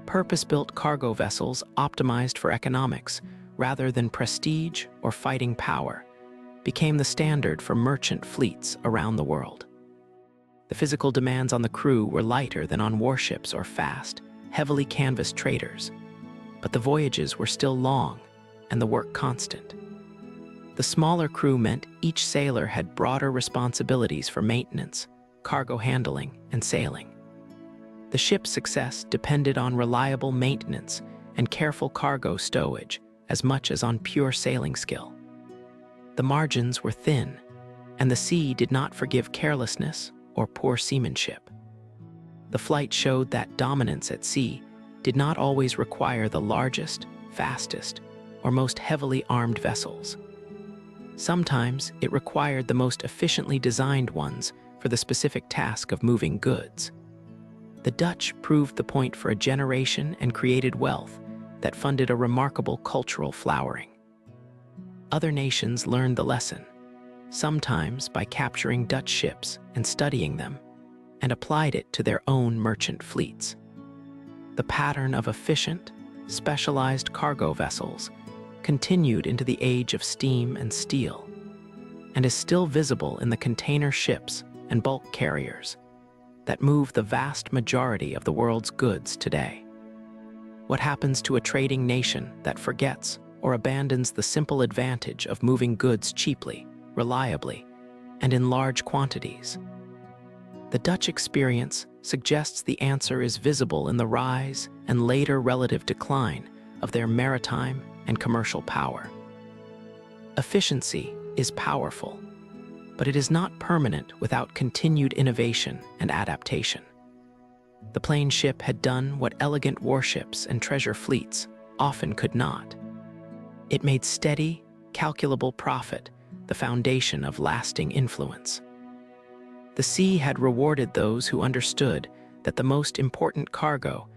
[SPEAKER 1] Purpose-built cargo vessels optimized for economics rather than prestige or fighting power became the standard for merchant fleets around the world. The physical demands on the crew were lighter than on warships or fast, heavily canvassed traders, but the voyages were still long and the work constant. The smaller crew meant each sailor had broader responsibilities for maintenance, cargo handling, and sailing. The ship's success depended on reliable maintenance and careful cargo stowage as much as on pure sailing skill. The margins were thin, and the sea did not forgive carelessness or poor seamanship. The Fluyt showed that dominance at sea did not always require the largest, fastest, or most heavily armed vessels. Sometimes it required the most efficiently designed ones for the specific task of moving goods. The Dutch proved the point for a generation and created wealth that funded a remarkable cultural flowering. Other nations learned the lesson, sometimes by capturing Dutch ships and studying them, and applied it to their own merchant fleets. The pattern of efficient, specialized cargo vessels continued into the age of steam and steel, and is still visible in the container ships and bulk carriers that move the vast majority of the world's goods today. What happens to a trading nation that forgets or abandons the simple advantage of moving goods cheaply, reliably, and in large quantities? The Dutch experience suggests the answer is visible in the rise and later relative decline of their maritime and commercial power. Efficiency is powerful, but it is not permanent without continued innovation and adaptation. The plain ship had done what elegant warships and treasure fleets often could not. It made steady, calculable profit the foundation of lasting influence. The sea had rewarded those who understood that the most important cargo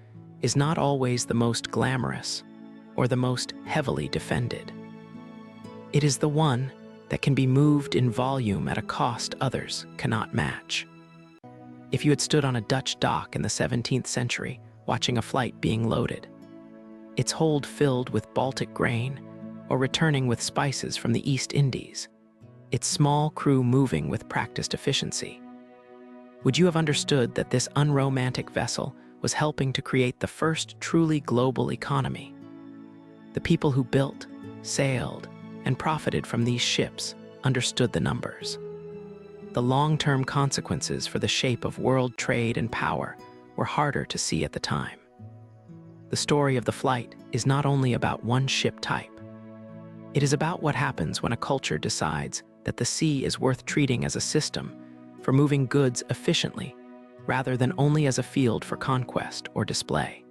[SPEAKER 1] is not always the most glamorous or the most heavily defended. It is the one that can be moved in volume at a cost others cannot match. If you had stood on a Dutch dock in the 17th century watching a Fluyt being loaded, its hold filled with Baltic grain or returning with spices from the East Indies, its small crew moving with practiced efficiency, would you have understood that this unromantic vessel was helping to create the first truly global economy? The people who built, sailed, and profited from these ships understood the numbers. The long-term consequences for the shape of world trade and power were harder to see at the time. The story of the Fluyt is not only about one ship type. It is about what happens when a culture decides that the sea is worth treating as a system for moving goods efficiently rather than only as a field for conquest or display.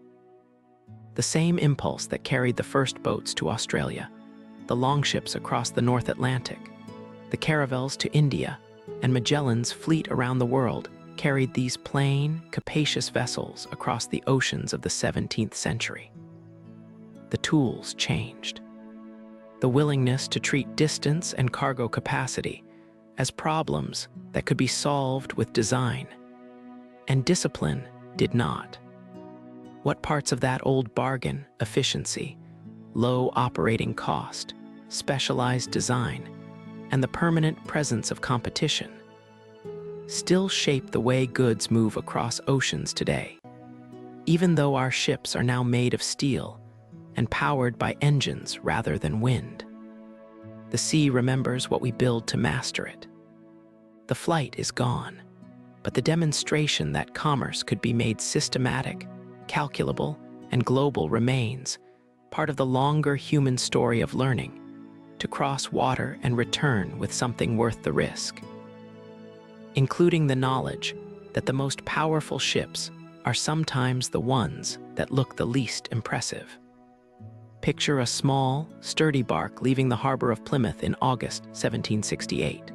[SPEAKER 1] The same impulse that carried the first boats to Australia, the longships across the North Atlantic, the caravels to India, and Magellan's fleet around the world carried these plain, capacious vessels across the oceans of the 17th century. The tools changed. The willingness to treat distance and cargo capacity as problems that could be solved with design, and discipline did not. What parts of that old bargain, efficiency, low operating cost, specialized design, and the permanent presence of competition, still shape the way goods move across oceans today, even though our ships are now made of steel and powered by engines rather than wind. The sea remembers what we build to master it. The Fluyt is gone, but the demonstration that commerce could be made systematic, calculable, and global remains part of the longer human story of learning to cross water and return with something worth the risk, including the knowledge that the most powerful ships are sometimes the ones that look the least impressive. Picture a small, sturdy bark leaving the harbor of Plymouth in August 1768.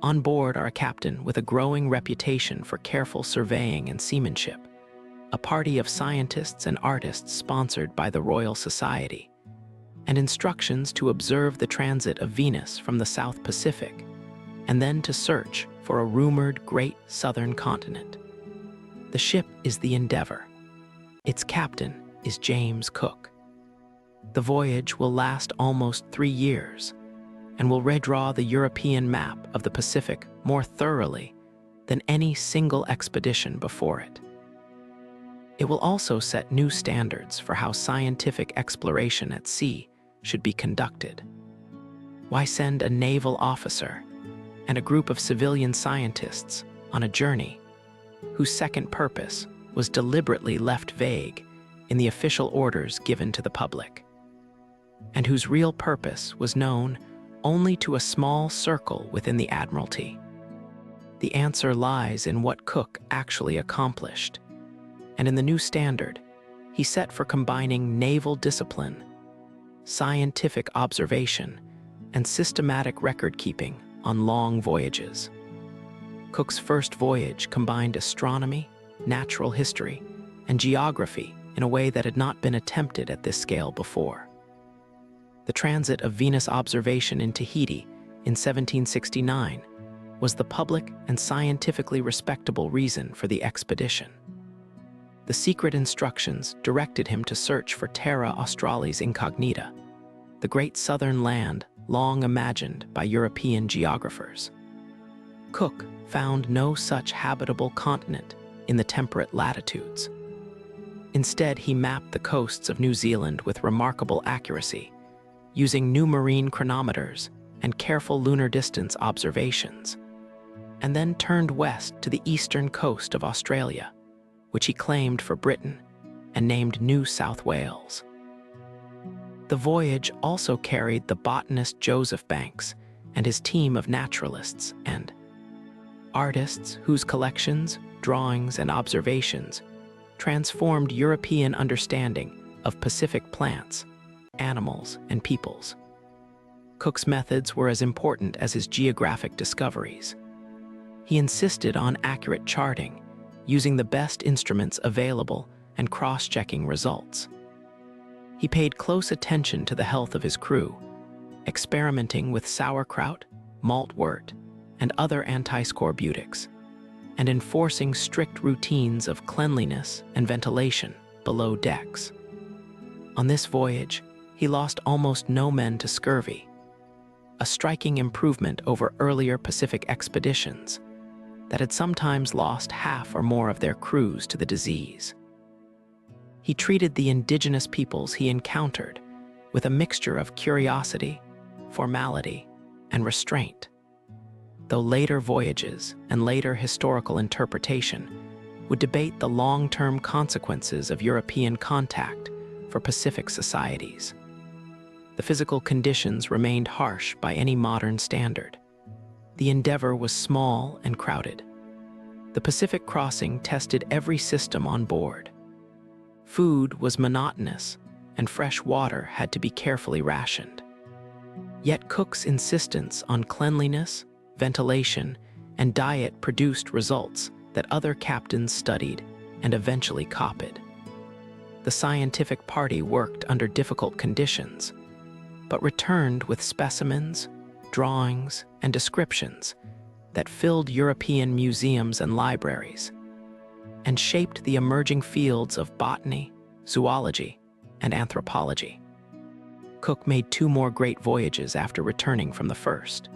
[SPEAKER 1] On board are a captain with a growing reputation for careful surveying and seamanship, a party of scientists and artists sponsored by the Royal Society, and instructions to observe the transit of Venus from the South Pacific, and then to search for a rumored great southern continent. The ship is the Endeavour. Its captain is James Cook. The voyage will last almost 3 years and will redraw the European map of the Pacific more thoroughly than any single expedition before it. It will also set new standards for how scientific exploration at sea should be conducted. Why send a naval officer and a group of civilian scientists on a journey whose second purpose was deliberately left vague in the official orders given to the public, and whose real purpose was known only to a small circle within the Admiralty? The answer lies in what Cook actually accomplished, and in the new standard he set for combining naval discipline, scientific observation, and systematic record-keeping on long voyages. Cook's first voyage combined astronomy, natural history, and geography in a way that had not been attempted at this scale before. The transit of Venus observation in Tahiti in 1769 was the public and scientifically respectable reason for the expedition. The secret instructions directed him to search for Terra Australis Incognita, the great southern land long imagined by European geographers. Cook found no such habitable continent in the temperate latitudes. Instead, he mapped the coasts of New Zealand with remarkable accuracy, using new marine chronometers and careful lunar distance observations, and then turned west to the eastern coast of Australia, which he claimed for Britain and named New South Wales. The voyage also carried the botanist Joseph Banks and his team of naturalists and artists whose collections, drawings, and observations transformed European understanding of Pacific plants, animals, and peoples. Cook's methods were as important as his geographic discoveries. He insisted on accurate charting, using the best instruments available and cross-checking results. He paid close attention to the health of his crew, experimenting with sauerkraut, maltwort, and other antiscorbutics, and enforcing strict routines of cleanliness and ventilation below decks. On this voyage, he lost almost no men to scurvy, a striking improvement over earlier Pacific expeditions that had sometimes lost half or more of their crews to the disease. He treated the indigenous peoples he encountered with a mixture of curiosity, formality, and restraint, though later voyages and later historical interpretation would debate the long-term consequences of European contact for Pacific societies. The physical conditions remained harsh by any modern standard. The Endeavour was small and crowded. The Pacific crossing tested every system on board. Food was monotonous, and fresh water had to be carefully rationed. Yet Cook's insistence on cleanliness, ventilation, and diet produced results that other captains studied and eventually copied. The scientific party worked under difficult conditions, but returned with specimens, drawings, and descriptions that filled European museums and libraries, and shaped the emerging fields of botany, zoology, and anthropology. Cook made 2 more great voyages after returning from the first.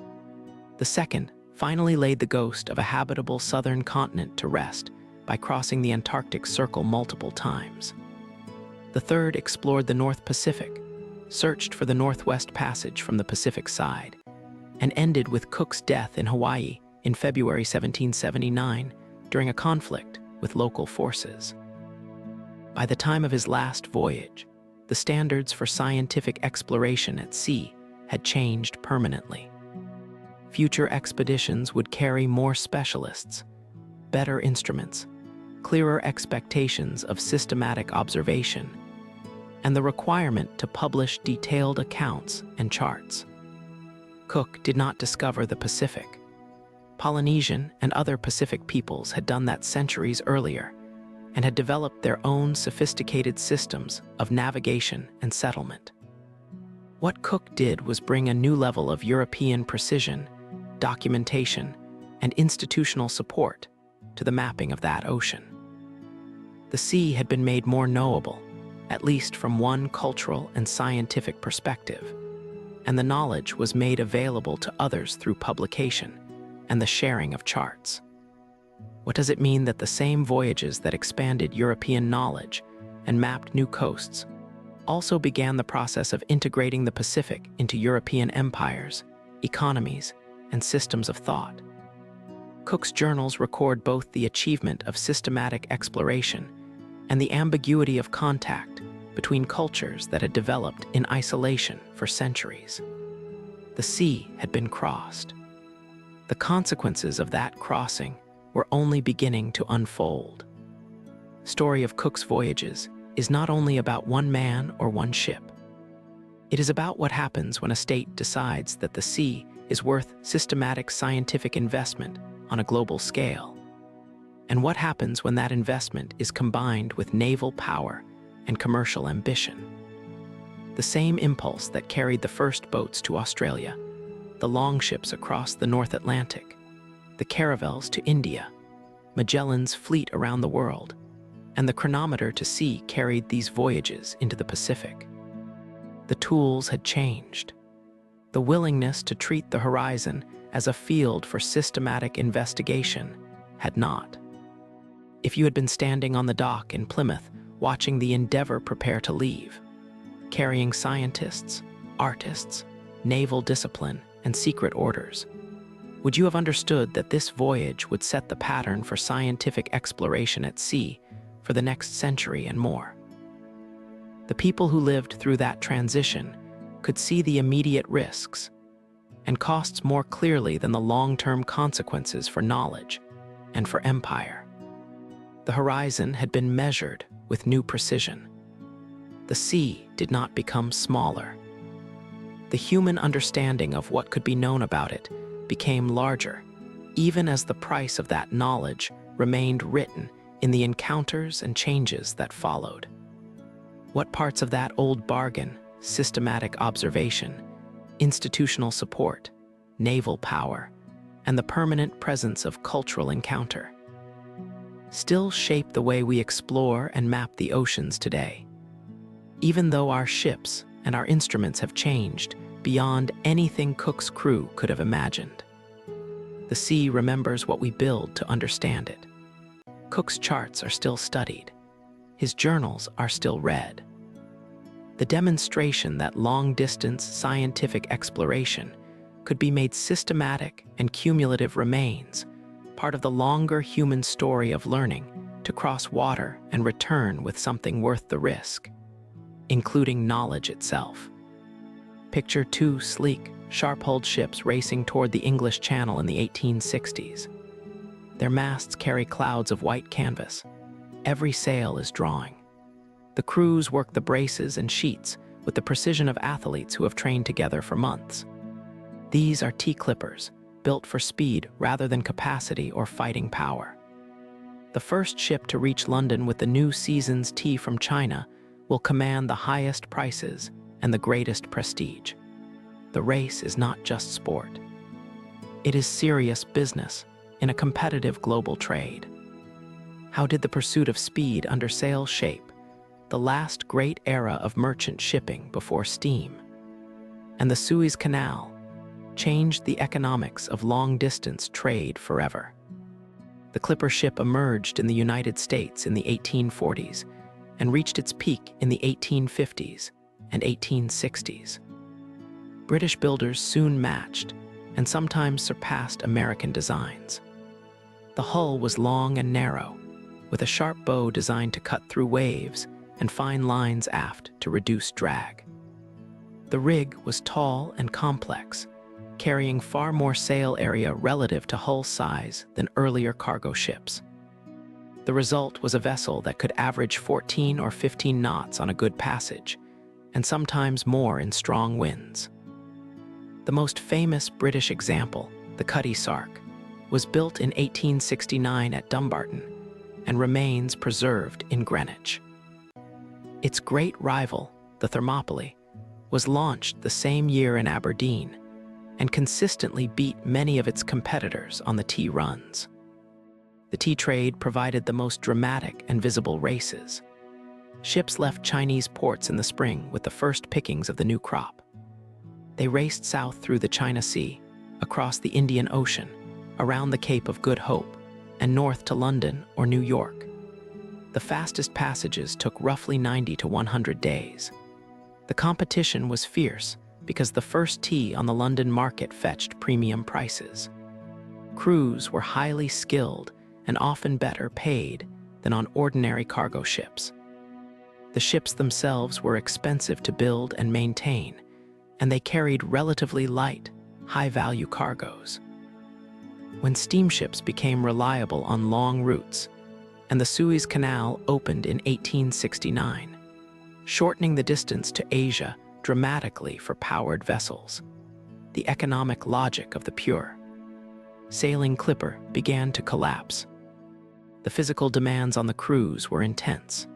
[SPEAKER 1] The second finally laid the ghost of a habitable southern continent to rest by crossing the Antarctic Circle multiple times. The third explored the North Pacific, searched for the Northwest Passage from the Pacific side, and ended with Cook's death in Hawaii in February 1779 during a conflict with local forces. By the time of his last voyage, the standards for scientific exploration at sea had changed permanently. Future expeditions would carry more specialists, better instruments, clearer expectations of systematic observation, and the requirement to publish detailed accounts and charts. Cook did not discover the Pacific. Polynesian and other Pacific peoples had done that centuries earlier and had developed their own sophisticated systems of navigation and settlement. What Cook did was bring a new level of European precision, documentation, and institutional support to the mapping of that ocean. The sea had been made more knowable, at least from one cultural and scientific perspective, and the knowledge was made available to others through publication and the sharing of charts. What does it mean that the same voyages that expanded European knowledge and mapped new coasts also began the process of integrating the Pacific into European empires, economies, and systems of thought? Cook's journals record both the achievement of systematic exploration and the ambiguity of contact between cultures that had developed in isolation for centuries. The sea had been crossed. The consequences of that crossing were only beginning to unfold. Story of Cook's voyages is not only about one man or one ship. It is about what happens when a state decides that the sea is worth systematic scientific investment on a global scale, and what happens when that investment is combined with naval power and commercial ambition. The same impulse that carried the first boats to Australia, the Longships across the North Atlantic, the Caravels to India, Magellan's fleet around the world, and the Chronometer to sea carried these voyages into the Pacific. The tools had changed. The willingness to treat the horizon as a field for systematic investigation had not. If you had been standing on the dock in Plymouth watching the Endeavour prepare to leave, carrying scientists, artists, naval discipline, and secret orders, would you have understood that this voyage would set the pattern for scientific exploration at sea for the next century and more? The people who lived through that transition could see the immediate risks and costs more clearly than the long-term consequences for knowledge and for empire. The horizon had been measured with new precision. The sea did not become smaller. The human understanding of what could be known about it became larger, even as the price of that knowledge remained written in the encounters and changes that followed. What parts of that old bargain, systematic observation, institutional support, naval power, and the permanent presence of cultural encounter still shape the way we explore and map the oceans today? Even though our ships and our instruments have changed beyond anything Cook's crew could have imagined, the sea remembers what we build to understand it. Cook's charts are still studied. His journals are still read. The demonstration that long-distance scientific exploration could be made systematic and cumulative remains part of the longer human story of learning to cross water and return with something worth the risk, including knowledge itself. Picture 2 sleek, sharp-hulled ships racing toward the English Channel in the 1860s. Their masts carry clouds of white canvas. Every sail is drawing. The crews work the braces and sheets with the precision of athletes who have trained together for months. These are T-clippers, built for speed rather than capacity or fighting power. The first ship to reach London with the new season's tea from China will command the highest prices and the greatest prestige. The race is not just sport. It is serious business in a competitive global trade. How did the pursuit of speed under sail shape the last great era of merchant shipping before steam? And the Suez Canal changed the economics of long-distance trade forever. The clipper ship emerged in the United States in the 1840s and reached its peak in the 1850s and 1860s. British builders soon matched and sometimes surpassed American designs. The hull was long and narrow, with a sharp bow designed to cut through waves and fine lines aft to reduce drag. The rig was tall and complex, carrying far more sail area relative to hull size than earlier cargo ships. The result was a vessel that could average 14 or 15 knots on a good passage, and sometimes more in strong winds. The most famous British example, the Cutty Sark, was built in 1869 at Dumbarton and remains preserved in Greenwich. Its great rival, the Thermopylae, was launched the same year in Aberdeen and consistently beat many of its competitors on the tea runs. The tea trade provided the most dramatic and visible races. Ships left Chinese ports in the spring with the first pickings of the new crop. They raced south through the China Sea, across the Indian Ocean, around the Cape of Good Hope, and north to London or New York. The fastest passages took roughly 90 to 100 days. The competition was fierce because the first tea on the London market fetched premium prices. Crews were highly skilled and often better paid than on ordinary cargo ships. The ships themselves were expensive to build and maintain, and they carried relatively light, high-value cargoes. When steamships became reliable on long routes, and the Suez Canal opened in 1869, shortening the distance to Asia dramatically for powered vessels, the economic logic of the pure sailing clipper began to collapse. The physical demands on the crews were intense.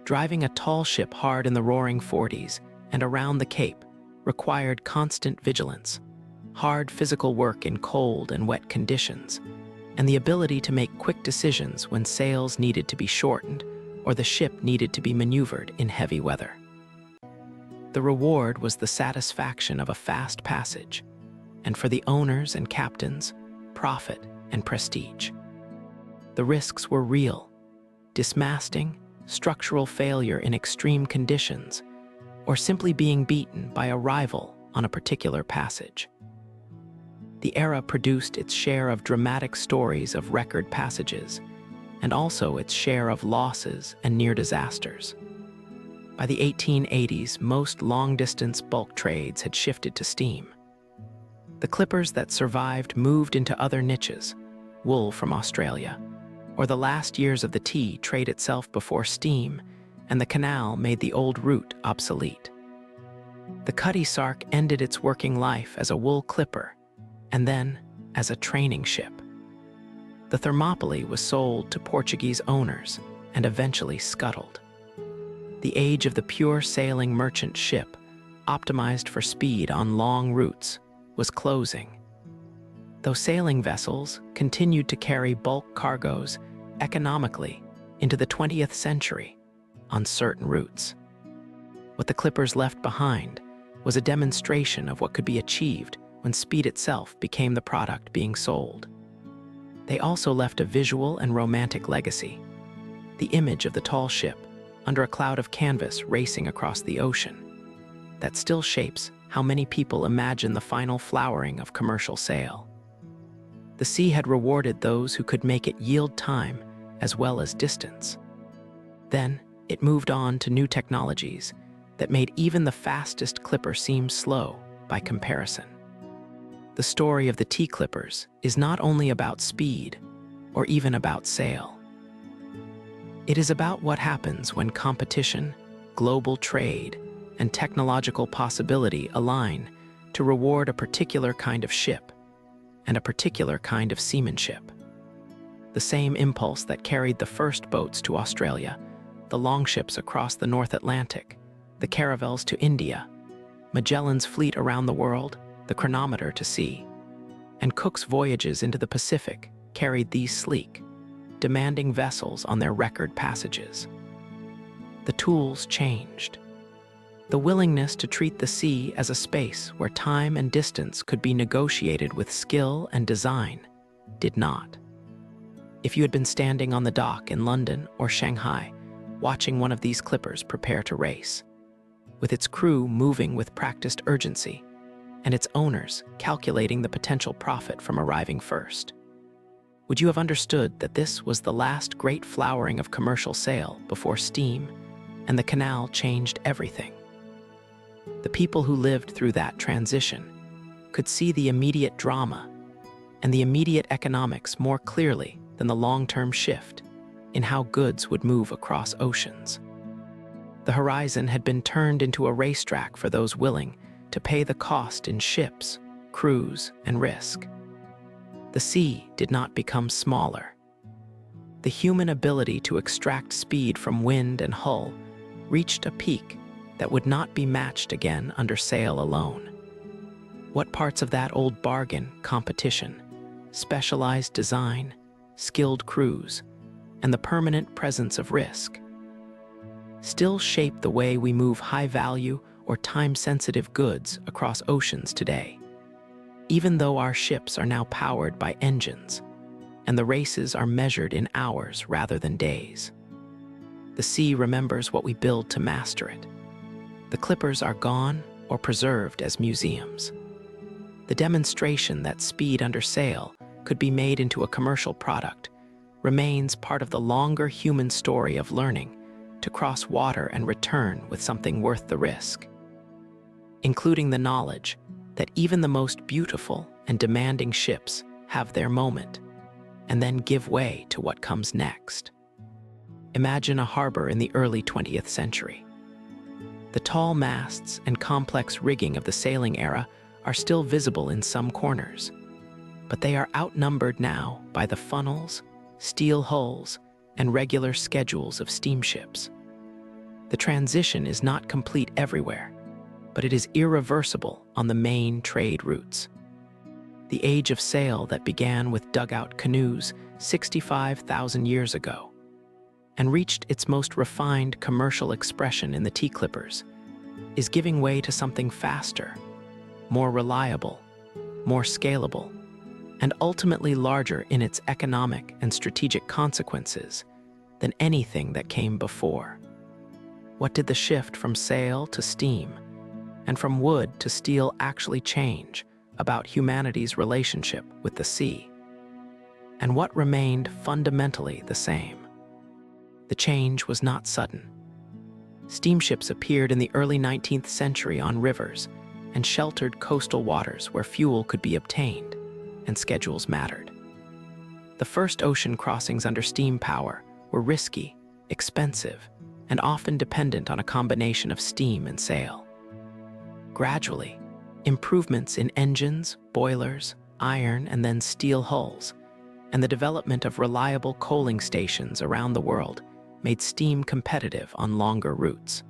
[SPEAKER 1] Driving a tall ship hard in the roaring 40s and around the Cape required constant vigilance, hard physical work in cold and wet conditions, and the ability to make quick decisions when sails needed to be shortened or the ship needed to be maneuvered in heavy weather. The reward was the satisfaction of a fast passage, and for the owners and captains, profit and prestige. The risks were real: dismasting, structural failure in extreme conditions, or simply being beaten by a rival on a particular passage. The era produced its share of dramatic stories of record passages, and also its share of losses and near disasters. By the 1880s, most long-distance bulk trades had shifted to steam. The clippers that survived moved into other niches, wool from Australia, or the last years of the tea trade itself before steam, and the canal made the old route obsolete. The Cutty Sark ended its working life as a wool clipper, and then as a training ship. The Thermopylae was sold to Portuguese owners and eventually scuttled. The age of the pure sailing merchant ship, optimized for speed on long routes, was closing. Though sailing vessels continued to carry bulk cargoes economically into the 20th century on certain routes. What the clippers left behind was a demonstration of what could be achieved when speed itself became the product being sold. They also left a visual and romantic legacy: the image of the tall ship under a cloud of canvas racing across the ocean, that still shapes how many people imagine the final flowering of commercial sail. The sea had rewarded those who could make it yield time as well as distance. Then it moved on to new technologies that made even the fastest clipper seem slow by comparison. The story of the tea clippers is not only about speed or even about sail. It is about what happens when competition, global trade, and technological possibility align to reward a particular kind of ship and a particular kind of seamanship. The same impulse that carried the first boats to Australia, the Longships across the North Atlantic, the Caravels to India, Magellan's fleet around the world, the Chronometer to sea, and Cook's voyages into the Pacific carried these sleek, demanding vessels on their record passages. The tools changed. The willingness to treat the sea as a space where time and distance could be negotiated with skill and design did not. If you had been standing on the dock in London or Shanghai, watching one of these clippers prepare to race, with its crew moving with practiced urgency, and its owners calculating the potential profit from arriving first, would you have understood that this was the last great flowering of commercial sail before steam and the canal changed everything? The people who lived through that transition could see the immediate drama and the immediate economics more clearly than the long-term shift in how goods would move across oceans. The horizon had been turned into a racetrack for those willing to pay the cost in ships, crews, and risk. The sea did not become smaller. The human ability to extract speed from wind and hull reached a peak that would not be matched again under sail alone. What parts of that old bargain, competition, specialized design, skilled crews, and the permanent presence of risk, still shape the way we move high-value or time-sensitive goods across oceans today? Even though our ships are now powered by engines, and the races are measured in hours rather than days, the sea remembers what we build to master it. The clippers are gone or preserved as museums. The demonstration that speed under sail could be made into a commercial product remains part of the longer human story of learning to cross water and return with something worth the risk, including the knowledge that even the most beautiful and demanding ships have their moment and then give way to what comes next. Imagine a harbor in the early 20th century. The tall masts and complex rigging of the sailing era are still visible in some corners, but they are outnumbered now by the funnels, steel hulls, and regular schedules of steamships. The transition is not complete everywhere, but it is irreversible on the main trade routes. The age of sail that began with dugout canoes 65,000 years ago and reached its most refined commercial expression in the T-clippers is giving way to something faster, more reliable, more scalable, and ultimately larger in its economic and strategic consequences than anything that came before. What did the shift from sail to steam and from wood to steel actually change about humanity's relationship with the sea? And what remained fundamentally the same? The change was not sudden. Steamships appeared in the early 19th century on rivers and sheltered coastal waters where fuel could be obtained and schedules mattered. The first ocean crossings under steam power were risky, expensive, and often dependent on a combination of steam and sail. Gradually, improvements in engines, boilers, iron, and then steel hulls, and the development of reliable coaling stations around the world made steam competitive on longer routes.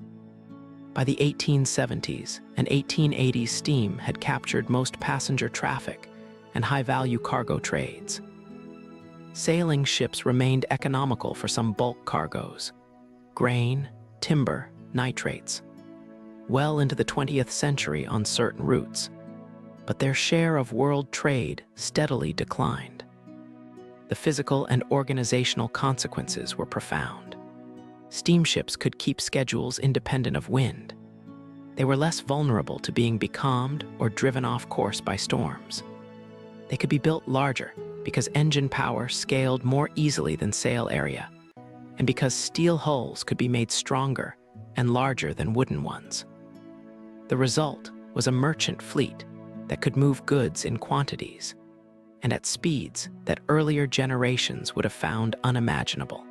[SPEAKER 1] By the 1870s and 1880s, steam had captured most passenger traffic and high-value cargo trades. Sailing ships remained economical for some bulk cargoes, grain, timber, nitrates, well into the 20th century on certain routes, but their share of world trade steadily declined. The physical and organizational consequences were profound. Steamships could keep schedules independent of wind. They were less vulnerable to being becalmed or driven off course by storms. They could be built larger because engine power scaled more easily than sail area, and because steel hulls could be made stronger and larger than wooden ones. The result was a merchant fleet that could move goods in quantities and at speeds that earlier generations would have found unimaginable.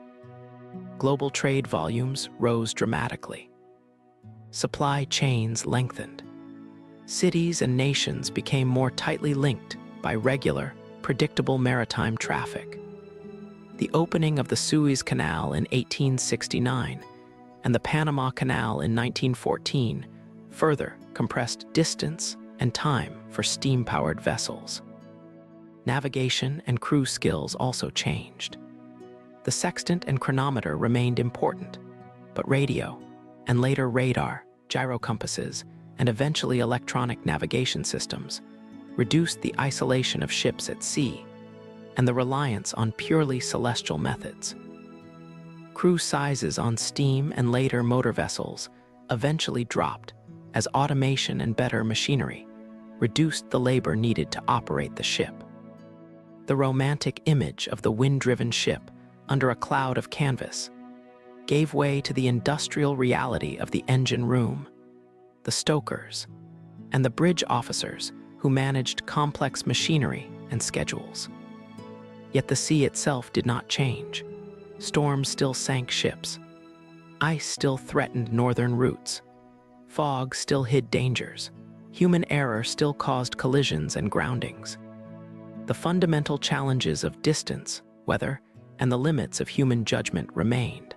[SPEAKER 1] Global trade volumes rose dramatically. Supply chains lengthened. Cities and nations became more tightly linked by regular, predictable maritime traffic. The opening of the Suez Canal in 1869 and the Panama Canal in 1914 further compressed distance and time for steam-powered vessels. Navigation and crew skills also changed. The sextant and chronometer remained important, but radio, and later radar, gyrocompasses, and eventually electronic navigation systems reduced the isolation of ships at sea and the reliance on purely celestial methods. Crew sizes on steam and later motor vessels eventually dropped as automation and better machinery reduced the labor needed to operate the ship. The romantic image of the wind-driven ship under a cloud of canvas gave way to the industrial reality of the engine room, the stokers, and the bridge officers who managed complex machinery and schedules. Yet the sea itself did not change. Storms still sank ships. Ice still threatened northern routes. Fog still hid dangers. Human error still caused collisions and groundings. The fundamental challenges of distance, weather, and the limits of human judgment remained.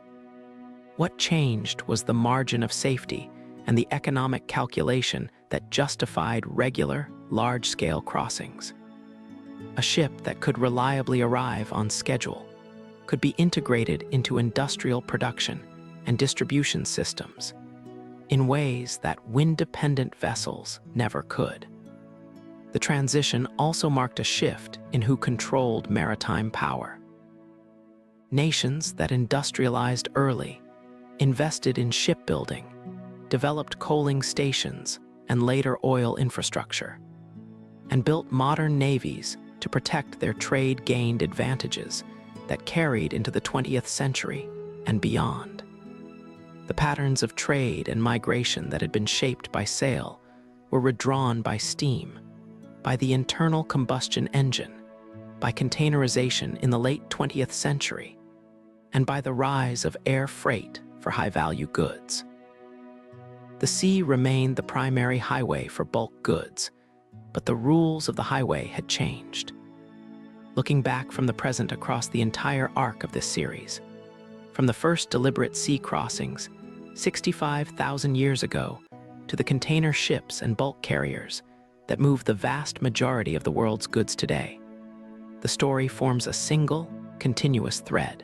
[SPEAKER 1] What changed was the margin of safety and the economic calculation that justified regular, large-scale crossings. A ship that could reliably arrive on schedule could be integrated into industrial production and distribution systems in ways that wind-dependent vessels never could. The transition also marked a shift in who controlled maritime power. Nations that industrialized early, invested in shipbuilding, developed coaling stations and later oil infrastructure, and built modern navies to protect their trade-gained advantages that carried into the 20th century and beyond. The patterns of trade and migration that had been shaped by sail were redrawn by steam, by the internal combustion engine, by containerization in the late 20th century, and by the rise of air freight for high-value goods. The sea remained the primary highway for bulk goods, but the rules of the highway had changed. Looking back from the present across the entire arc of this series, from the first deliberate sea crossings 65,000 years ago to the container ships and bulk carriers that move the vast majority of the world's goods today, the story forms a single, continuous thread.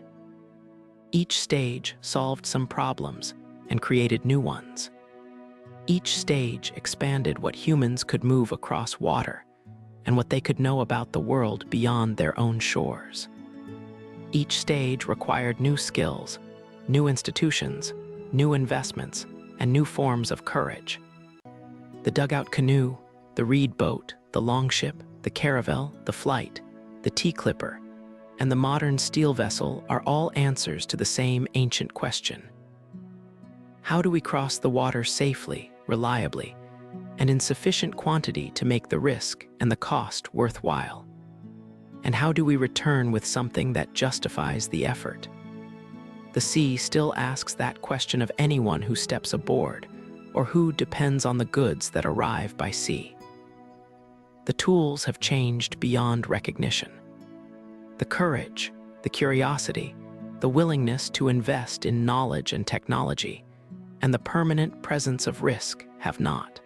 [SPEAKER 1] Each stage solved some problems and created new ones. Each stage expanded what humans could move across water and what they could know about the world beyond their own shores. Each stage required new skills, new institutions, new investments, and new forms of courage. The dugout canoe, the reed boat, the longship, the caravel, the Fluyt, the tea-clipper, and the modern steel vessel are all answers to the same ancient question. How do we cross the water safely, reliably, and in sufficient quantity to make the risk and the cost worthwhile? And how do we return with something that justifies the effort? The sea still asks that question of anyone who steps aboard or who depends on the goods that arrive by sea. The tools have changed beyond recognition. The courage, the curiosity, the willingness to invest in knowledge and technology, and the permanent presence of risk have not.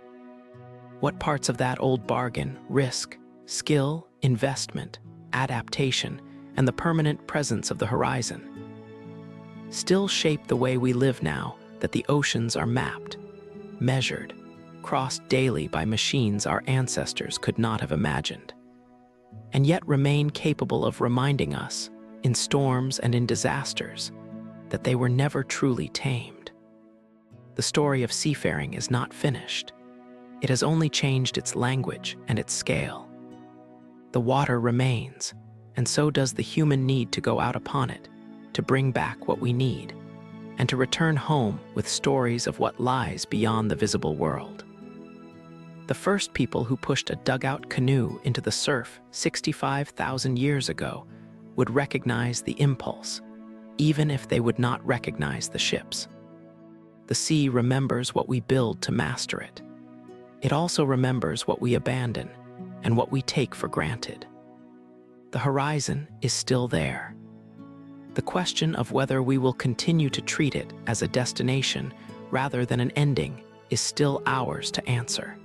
[SPEAKER 1] What parts of that old bargain, risk, skill, investment, adaptation, and the permanent presence of the horizon, still shape the way we live now that the oceans are mapped, measured, crossed daily by machines our ancestors could not have imagined, and yet remain capable of reminding us, in storms and in disasters, that they were never truly tamed. The story of seafaring is not finished. It has only changed its language and its scale. The water remains, and so does the human need to go out upon it, to bring back what we need, and to return home with stories of what lies beyond the visible world. The first people who pushed a dugout canoe into the surf 65,000 years ago would recognize the impulse, even if they would not recognize the ships. The sea remembers what we build to master it. It also remembers what we abandon, and what we take for granted. The horizon is still there. The question of whether we will continue to treat it as a destination rather than an ending is still ours to answer.